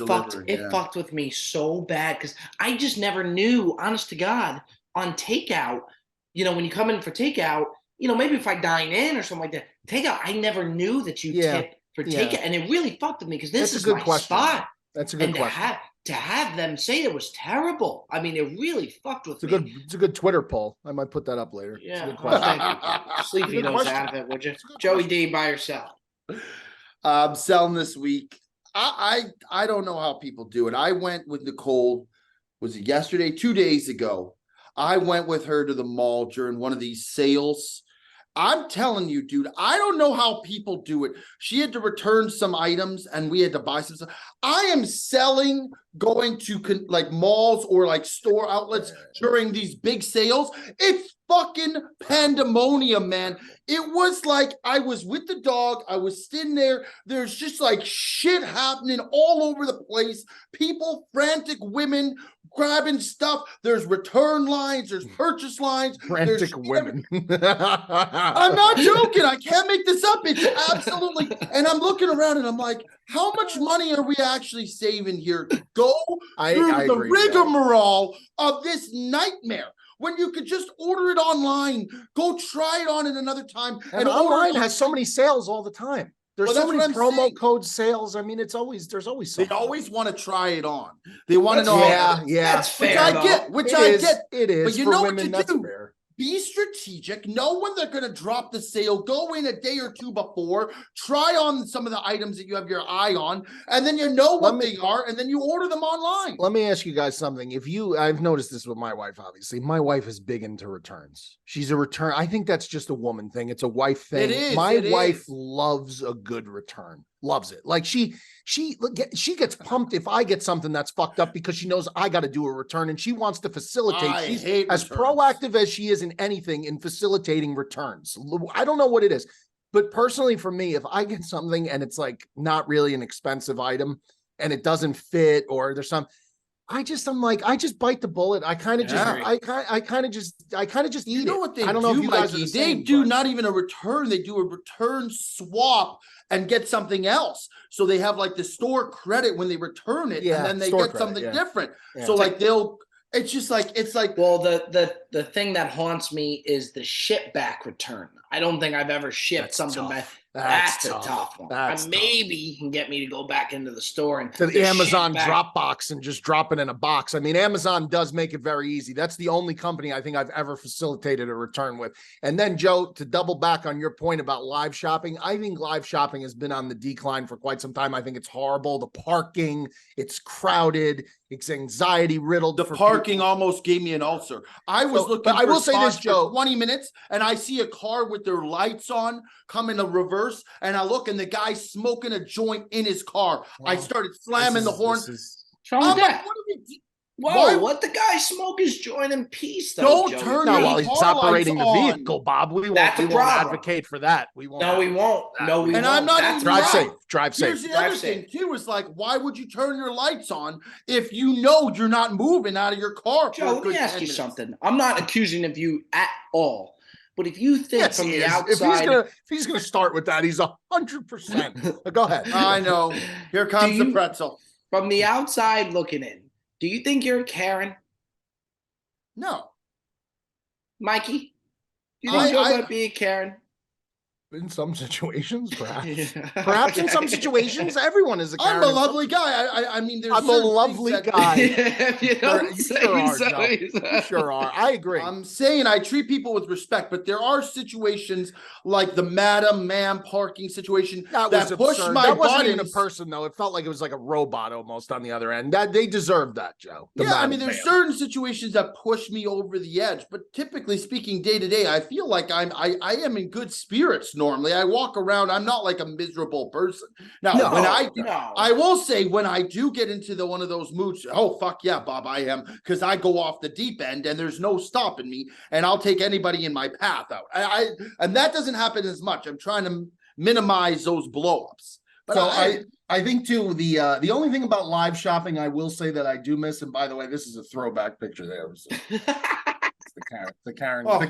fucked with me so bad because I just never knew, honest to God, on takeout, when you come in for takeout, maybe if I dine in or something like that, takeout, I never knew that you tip for takeout. And it really fucked with me because this is my spot. That's a good question. To have them say it was terrible. I mean, it really fucked with me. It's a good Twitter poll. I might put that up later. Yeah. It's a good question. Sleepy knows out of it, would you? Joey D, buy or sell? Selling this week. I don't know how people do it. I went with Nicole, was it yesterday? 2 days ago. I went with her to the mall during one of these sales. I'm telling you, dude, I don't know how people do it. She had to return some items and we had to buy some stuff. I am selling, going to like malls or like store outlets during these big sales. It's fucking pandemonium, man. It was like I was with the dog. I was sitting there. There's just like shit happening all over the place. People, frantic women grabbing stuff. There's return lines. There's purchase lines. Frantic women. I'm not joking. I can't make this up. It's absolutely. And I'm looking around and I'm like, how much money are we actually saving here to go through the rigmarole of this nightmare? When you could just order it online, go try it on at another time. And online has so many sales all the time. There's Well, so that's many what I'm promo saying. code sales. I mean, there's always They something. always want to try it on. They want to That's know. fair. Yeah. That's Which fair, I though. get. Which I get. It is. But you for know women, what to that's do. fair. Be strategic. Know when they're going to drop the sale. Go in a day or two before. Try on some of the items that you have your eye on, and then you know what they are, and then you order them online. Let me ask you guys something. I've noticed this with my wife, obviously. My wife is big into returns. She's a return. I think that's just a woman thing. It's a wife thing. It is. My wife loves a good return. Loves it. Like she gets pumped if I get something that's fucked up because she knows I got to do a return and she wants to facilitate. She's as proactive as she is in anything in facilitating returns. I don't know what it is, but personally for me, if I get something and it's like not really an expensive item and it doesn't fit or there's I just bite the bullet. I kind of just eat You know it. what they I don't know do, if you guys Mikey? are the They same, do but- not even a return. They do a return swap and get something else. So they have like the store credit when they return it, and then they get something different. Yeah. So like it's like Well, the thing that haunts me is the ship back return. I don't think I've ever shipped That's something tough. back. That's That's tough. a tough one. That's tough. Maybe you can get me to go back into the store and to the Amazon ship back- drop box and just drop it in a box. I mean, Amazon does make it very easy. That's the only company I think I've ever facilitated a return with. And then, Joe, to double back on your point about live shopping, I think live shopping has been on the decline for quite some time. I think it's horrible. The parking, it's crowded, it's anxiety riddled. the parking almost gave me an ulcer. I was looking. But I will say this, spots for Joe. 20 minutes, and I see a car with their lights on come in a reverse, and I look, and the guy's smoking a joint in his car. I started slamming the horn. What's wrong with I'm like, that? what are we do- Whoa, Why- let the guy smoke his joint in peace, though. Don't Joey. turn No, your while he's car operating the lights on. vehicle, Bob. We That's a won't problem. advocate for that. We won't. No, we won't. No, we And won't. I'm not That's even a Drive problem. safe. Drive Here's safe. the other Drive thing safe. too, is like, why would you turn your lights on if you know you're not moving out of your car? Joe, for a let me good ask 10 you minutes? something. I'm not accusing of you at all, but if you think Yes, from he the is. outside, If he's gonna start with that, he's 100%. Go ahead. I know. Here comes the pretzel. from the outside looking in, do you think you're a Karen, No. Mikey? Do you think Joe might be a Karen? In some situations, perhaps. Yeah. Perhaps in some situations, everyone is a Karen. I'm a lovely guy. I mean, there's I'm a certain lovely things that- guy. If you don't You say sure are, so, Joe. You sure are. I agree. I'm saying I treat people with respect, but there are situations like the madam, ma'am parking situation that that was push absurd. my That wasn't even a buttons. person, though. It felt like it was like a robot almost on the other end. That they deserved that, Joe. The Yeah, I madam mean, there's man. certain situations that push me over the edge, but typically speaking, day to day, I feel like I am in good spirits normally. I walk around, I'm not like a miserable person. Now, when I will say when I do get into one of those moods, oh fuck yeah, Bob, I am, because I go off the deep end and there's no stopping me, and I'll take anybody in my path out. And that doesn't happen as much. I'm trying to minimize those blowups. But So I think too, the only thing about live shopping I will say that I do miss, and by the way, this is a throwback picture there. The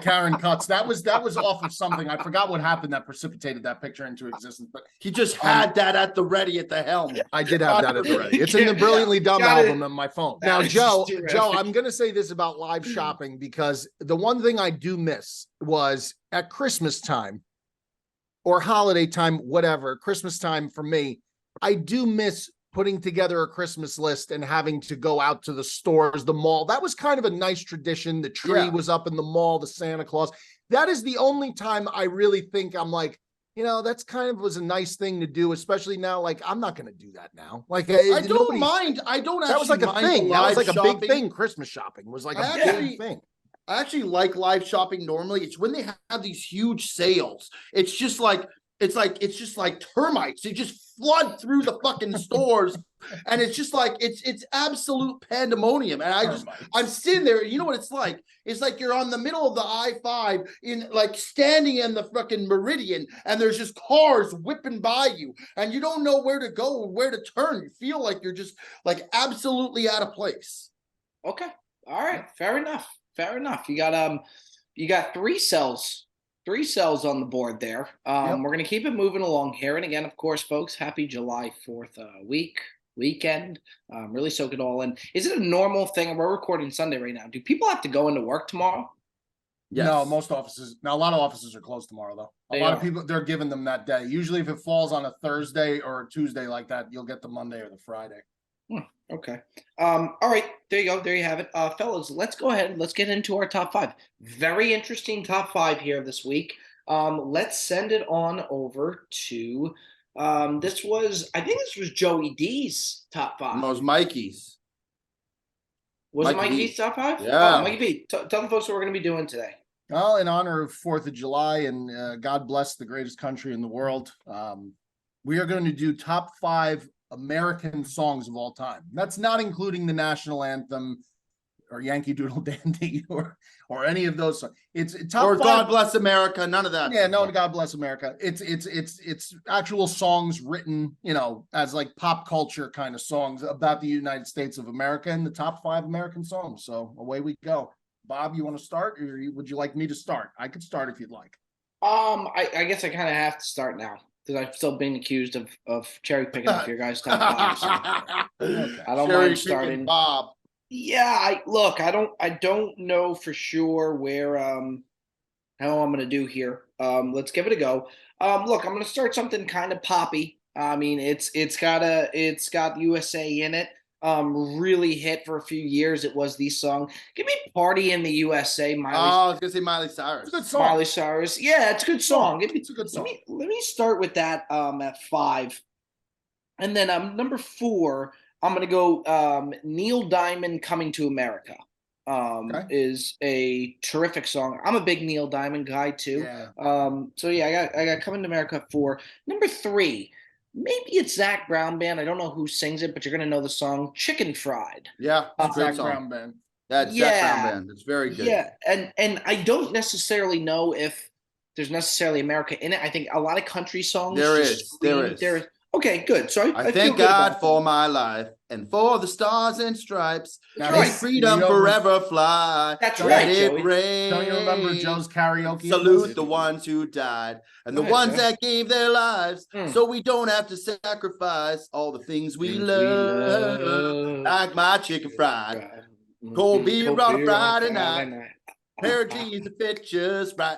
Karen cuts. That was off of something. I forgot what happened that precipitated that picture into existence, but he just had that at the ready at the helm. I did have that at the ready. It's in the Brilliantly Dumb Got it. album on my phone. That Now, is Joe, terrific. I'm gonna say this about live shopping because the one thing I do miss was at Christmas time or holiday time, whatever, Christmas time for me, I do miss putting together a Christmas list and having to go out to the stores, the mall. That was kind of a nice tradition. The tree was up in the mall, the Santa Claus. That is the only time I really think I'm like, that's kind of was a nice thing to do, especially now. Like, I'm not going to do that now. Like, I don't mind. I don't actually that was like a mind thing. That was live like a big shopping. thing. Christmas shopping was like a big thing. I actually like live shopping normally. It's when they have these huge sales. It's just like termites. They just flood through the fucking stores, and it's just like it's absolute pandemonium. And I'm sitting there. You know what it's like? It's like you're on the middle of the I-5 in like standing in the fucking Meridian, and there's just cars whipping by you, and you don't know where to go or where to turn. You feel like you're just like absolutely out of place. Okay. All right. Fair enough. You got three cells on the board there. We're going to keep it moving along here. And again, of course, folks, happy July 4th weekend. Really soak it all in. Is it a normal thing? We're recording Sunday right now. Do people have to go into work tomorrow? No, Yes. most offices. Now, a lot of offices are closed tomorrow, though. A They lot are. of people, they're giving them that day. Usually, if it falls on a Thursday or a Tuesday like that, you'll get the Monday or the Friday. Okay. All right. There you go. There you have it. Fellas, let's go ahead. Let's get into our top five. Very interesting top five here this week. Let's send it on over to I think this was Joey D's top five. Those Mikeys. Was it Mikey Mikey V. V's top five? Yeah. Oh, Mikey V. Tell the folks what we're going to be doing today. Well, in honor of 4th of July and God bless the greatest country in the world, we are going to do top 5 American songs of all time. That's not including the national anthem or Yankee Doodle Dandy or any of those songs. It's top Or 5. God Bless America. None of that. Yeah, no, God bless America. It's actual songs written, as like pop culture kind of songs about the United States of America and the top 5 American songs. So away we go. Bob, you want to start, or would you like me to start? I could start if you'd like. I guess I kind of have to start now because I've still been accused of cherry picking off your guys' top five. So Okay. I don't Cherry mind starting. picking Bob. Yeah, I don't know for sure where how I'm gonna do here. Let's give it a go. Look, I'm gonna start something kind of poppy. I mean, it's got USA in it. Really hit for a few years. It was the song. Give me "Party in the USA." Oh, I was gonna say Miley Cyrus. It's a good song. Miley Cyrus. Yeah, it's a good song. It's a good song. Let me start with that at 5. And then number 4, I'm gonna go Neil Diamond "Coming to America." Okay. Is a terrific song. I'm a big Neil Diamond guy too. Yeah. So yeah, I got "Coming to America" at 4. Number 3, maybe it's Zach Brown Band. I don't know who sings it, but you're gonna know the song "Chicken Fried." Yeah, it's a great Zach song. Brown Band. That's Zach Yeah. Brown Band. It's very good. Yeah, and I don't necessarily know if there's necessarily America in it. I think a lot of country songs. There just is, there scream- is. Okay, good. So I feel thank good about God for my life and for the stars and stripes. Now, right. May freedom forever fly. That's Don't right, Let it Joey. rain. Don't you remember Joe's karaoke? Salute the ones who died and the Go ahead, ones Joe. that gave their lives Mm. so we don't have to sacrifice all the things we Things love. Like my chicken fried, cold beer on a Friday night. pair of jeans that fit just right,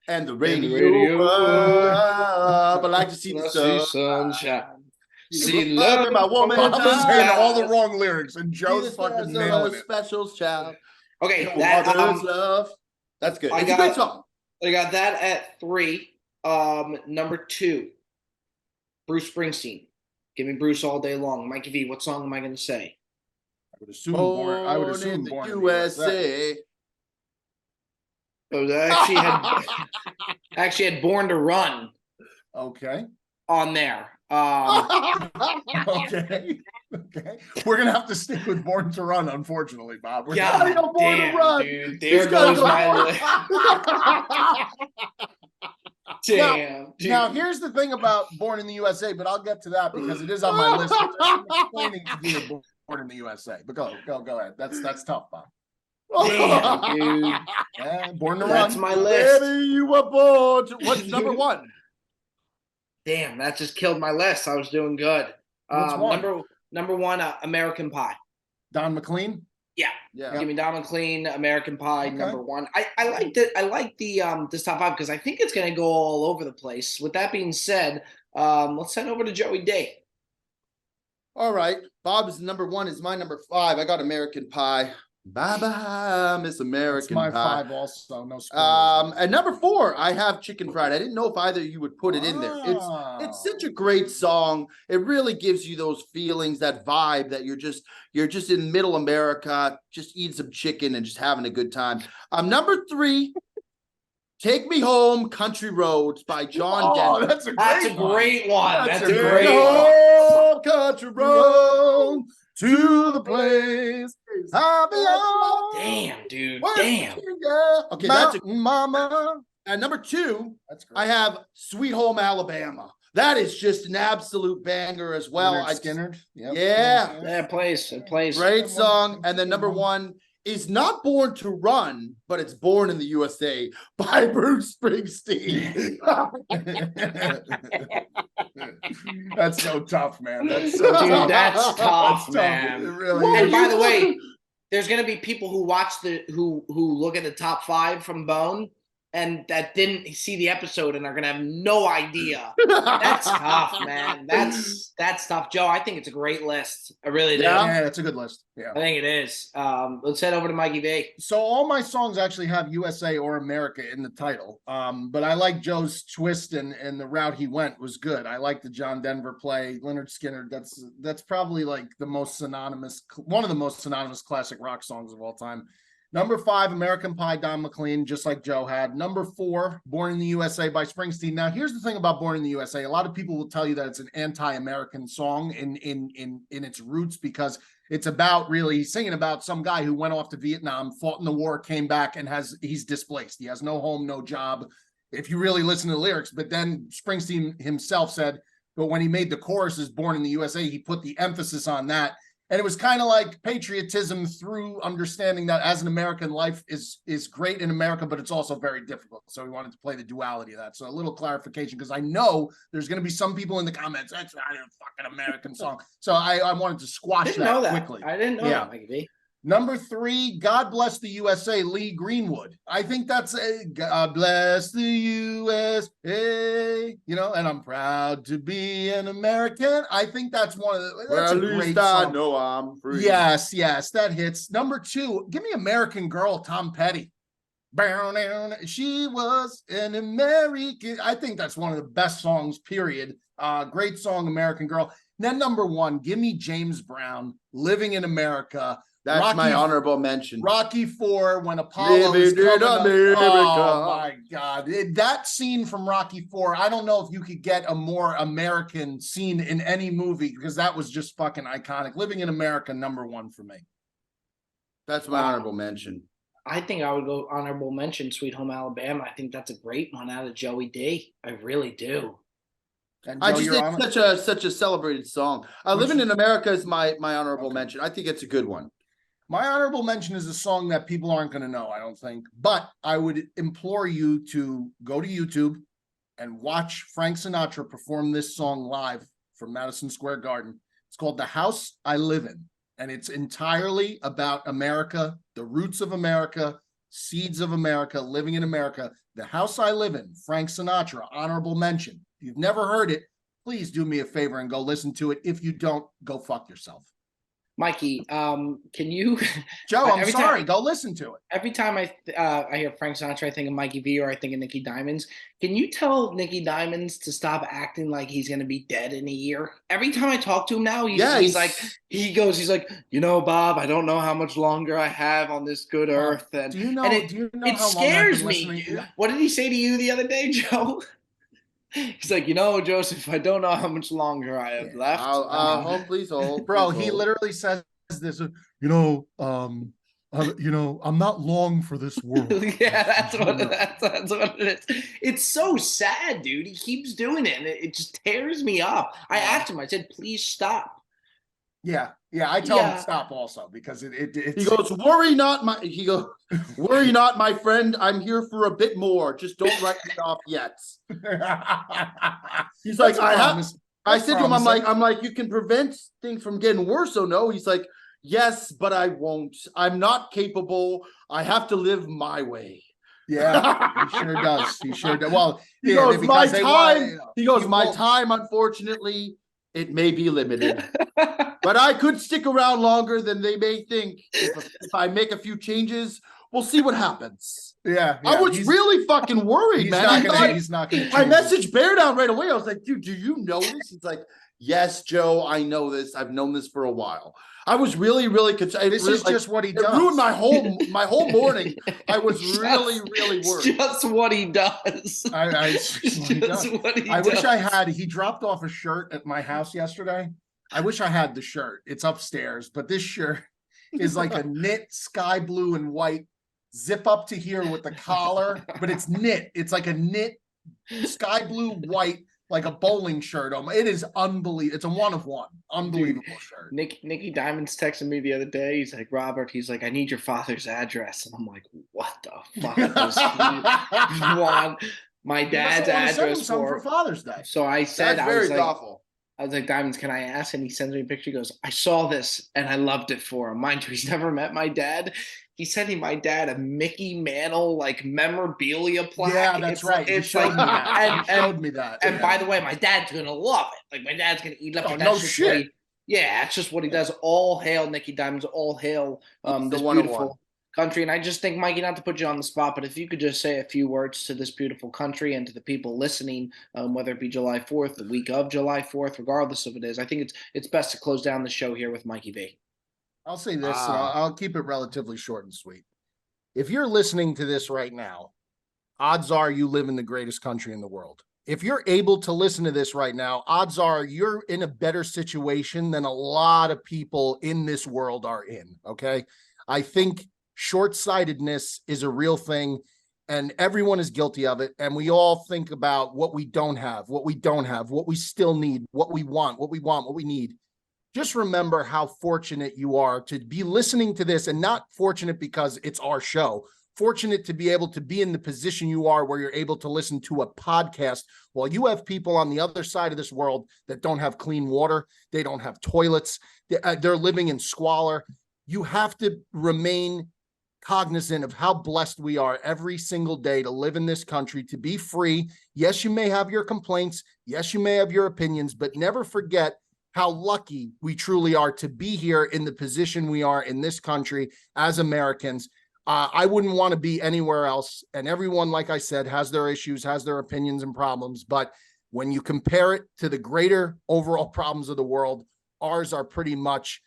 and the radio up. I like to see the sun. sunshine. See love in my woman. Bob is saying all the eyes. wrong lyrics, and Joe's Jesus fucking Christ, nailing it. special child. Okay, No that mother's love. That's good. I It's a got- great song. I got that at 3. Number 2, Bruce Springsteen. Give me Bruce all day long. Mikey V, what song am I going to say? I would assume born. I would assume in the born in the USA. Oh, I actually had Born to Run Okay. on there. Okay. Okay. We're gonna have to stick with Born to Run, unfortunately, Bob. We're God gotta go Born to damn, Run. dude. He's There gotta goes go my Born- list. Damn, dude. Now, here's the thing about Born in the USA, but I'll get to that because it is on my list. I'm explaining to you Born in the USA. But go ahead. That's tough, Bob. Damn, dude. Yeah, Born to That's Run. my list. Baby, you were born to... What's number 1? Damn, that just killed my list. I was doing good. What's one? Number 1, American Pie. Don McLean. Yeah. Yeah. Give me Don McLean, American Pie, Okay. number 1. I liked it. I like the this top 5 because I think it's gonna go all over the place. With that being said, let's head over to Joey D. All right. Bob's number 1 is my number 5. I got American Pie. Bye bye, Miss It's American my Pie. 5 also. No spoilers. And number 4, I have Chicken Fried. I didn't know if either of you would put it in there. Oh. It's such a great song. It really gives you those feelings, that vibe that you're just in middle America, just eating some chicken and just having a good time. Number 3, Take Me Home, Country Roads by John Denver. That's a great That's a one. great one. That's a Take me great one. home, country road. to the place I belong. Damn, dude. West Damn. Virginia. Okay, that's Mountain Mama. and number 2, That's great. I have Sweet Home Alabama. That is just an absolute banger as well. Leonard I Skinner. Yep. Yeah. Yeah, it plays. It plays. Great song. And then number 1 is not Born to Run, but it's Born in the USA by Bruce Springsteen. That's so tough, man. That's so Dude, tough. that's tough, It's man. It really And is. by the way, there's going to be people who watch who look at the top 5 from Bone and that didn't see the episode and are going to have no idea. That's tough, man. That's tough. Joe, I think it's a great list. I really do. Yeah, that's a good list. Yeah. I think it is. Let's head over to Mikey V. So all my songs actually have USA or America in the title. But I like Joe's twist and the route he went was good. I like the John Denver play, Leonard Skinner. That's probably like one of the most synonymous classic rock songs of all time. Number 5, American Pie, Don McLean, just like Joe had. Number 4, Born in the USA by Springsteen. Now, here's the thing about Born in the USA. A lot of people will tell you that it's an anti-American song in its roots because it's about really singing about some guy who went off to Vietnam, fought in the war, came back, and he's displaced. He has no home, no job. If you really listen to the lyrics, but then Springsteen himself said, but when he made the choruses Born in the USA, he put the emphasis on that. And it was kind of like patriotism through understanding that as an American, life is great in America, but it's also very difficult. So we wanted to play the duality of that. So a little clarification, because I know there's going to be some people in the comments, that's not a fucking American song. So I wanted to squash that quickly. I didn't know that, Mikey V. Number 3, God Bless the USA, Lee Greenwood. I think that's God Bless the USA, and I'm proud to be an American. I think that's that's a great song. I know I'm free. Yes, that hits. Number 2, give me American Girl, Tom Petty. She was an American. I think that's one of the best songs, period. Great song, American Girl. Then number 1, give me James Brown, Living in America. That's my honorable mention. Rocky IV, when Apollo is coming up. Oh my God. That scene from Rocky IV, I don't know if you could get a more American scene in any movie because that was just fucking iconic. Living in America, number 1 for me. That's my honorable mention. I think I would go honorable mention Sweet Home Alabama. I think that's a great one out of Joey D. I really do. And I just think such a celebrated song. Living in America is my honorable mention. I think it's a good one. My honorable mention is a song that people aren't going to know, I don't think. But I would implore you to go to YouTube and watch Frank Sinatra perform this song live from Madison Square Garden. It's called The House I Live In. And it's entirely about America, the roots of America, seeds of America, living in America. The House I Live In, Frank Sinatra, honorable mention. If you've never heard it, please do me a favor and go listen to it. If you don't, go fuck yourself. Mikey, can you? Joe, I'm sorry. Go listen to it. Every time I hear Frank Sinatra, I think of Mikey V or I think of Nicky Diamonds. Can you tell Nicky Diamonds to stop acting like he's going to be dead in a year? Every time I talk to him now, he's like, Bob, I don't know how much longer I have on this good earth. And it scares me. What did he say to you the other day, Joe? He's like, Joseph, I don't know how much longer I have left. Please hold. Bro, he literally says this, I'm not long for this world. Yeah, that's what it is. It's so sad, dude. He keeps doing it, and it just tears me up. I asked him, I said, please stop. Yeah, I tell him to stop also because it's... He goes, worry not, my friend. I'm here for a bit more. Just don't write me off yet. He's like, I said to him, I'm like, you can prevent things from getting worse, oh no? He's like, yes, but I won't. I'm not capable. I have to live my way. Yeah, he sure does. He sure does. Well, he goes, my time, unfortunately, it may be limited, but I could stick around longer than they may think. If I make a few changes, we'll see what happens. Yeah. I was really fucking worried, man. He's not going to. I messaged Bear Down right away. I was like, dude, do you know this? He's like, yes, Joe, I know this. I've known this for a while. I was really, really concerned. This is just what he does. It ruined my whole morning. I was really worried. Just what he does. I wish I had. He dropped off a shirt at my house yesterday. I wish I had the shirt. It's upstairs, but this shirt is like a knit sky blue and white zip up to here with the collar, but it's knit. It's like a knit sky blue white. Like a bowling shirt. It is unbelievable. It's a 1 of 1. Unbelievable shirt. Nicky Diamonds texted me the other day. He's like, Robert, I need your father's address. And I'm like, what the fuck does he want my dad's address for Father's Day? So I said, That's very thoughtful. I was like, Diamonds, can I ask? And he sends me a picture. He goes, I saw this and I loved it for him. Mind you, he's never met my dad. He's sending my dad a Mickey Mantle like memorabilia plaque. Yeah, that's It's, right. You It's showed like, me that. and, You showed me that. and Yeah. by the way, my dad's gonna love it. Like my dad's gonna eat it up. Oh, but no that's just what shit. yeah, it's just what he does. All hail Nicky Diamonds. All hail He's the this one of one. beautiful country. And I just think, Mikey, not to put you on the spot, but if you could just say a few words to this beautiful country and to the people listening, whether it be July 4th, the week of July 4th, regardless of it is, I think it's best to close down the show here with Mikey V. I'll say this, and I'll keep it relatively short and sweet. If you're listening to this right now, odds are you live in the greatest country in the world. If you're able to listen to this right now, odds are you're in a better situation than a lot of people in this world are in. Okay. I think short-sightedness is a real thing, and everyone is guilty of it. And we all think about what we don't have, what we still need, what we want, what we need. Just remember how fortunate you are to be listening to this, and not fortunate because it's our show. Fortunate to be able to be in the position you are where you're able to listen to a podcast while you have people on the other side of this world that don't have clean water. They don't have toilets. They're living in squalor. You have to remain cognizant of how blessed we are every single day to live in this country, to be free. Yes, you may have your complaints. Yes, you may have your opinions, but never forget how lucky we truly are to be here in the position we are in this country as Americans. I wouldn't want to be anywhere else. And everyone, like I said, has their issues, has their opinions and problems. But when you compare it to the greater overall problems of the world, ours are pretty much,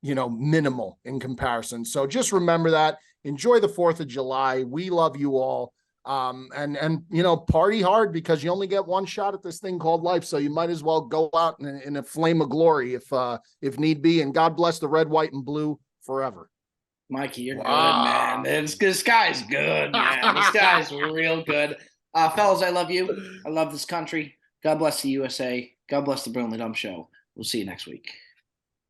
minimal in comparison. So just remember that. Enjoy the 4th of July. We love you all. And party hard, because you only get one shot at this thing called life. So you might as well go out in a flame of glory if need be. And God bless the red, white, and blue forever. Mikey, you're good, man. This guy's good, man. This guy's real good. Fellas, I love you. I love this country. God bless the USA. God bless the Brilliantly Dumb Show. We'll see you next week.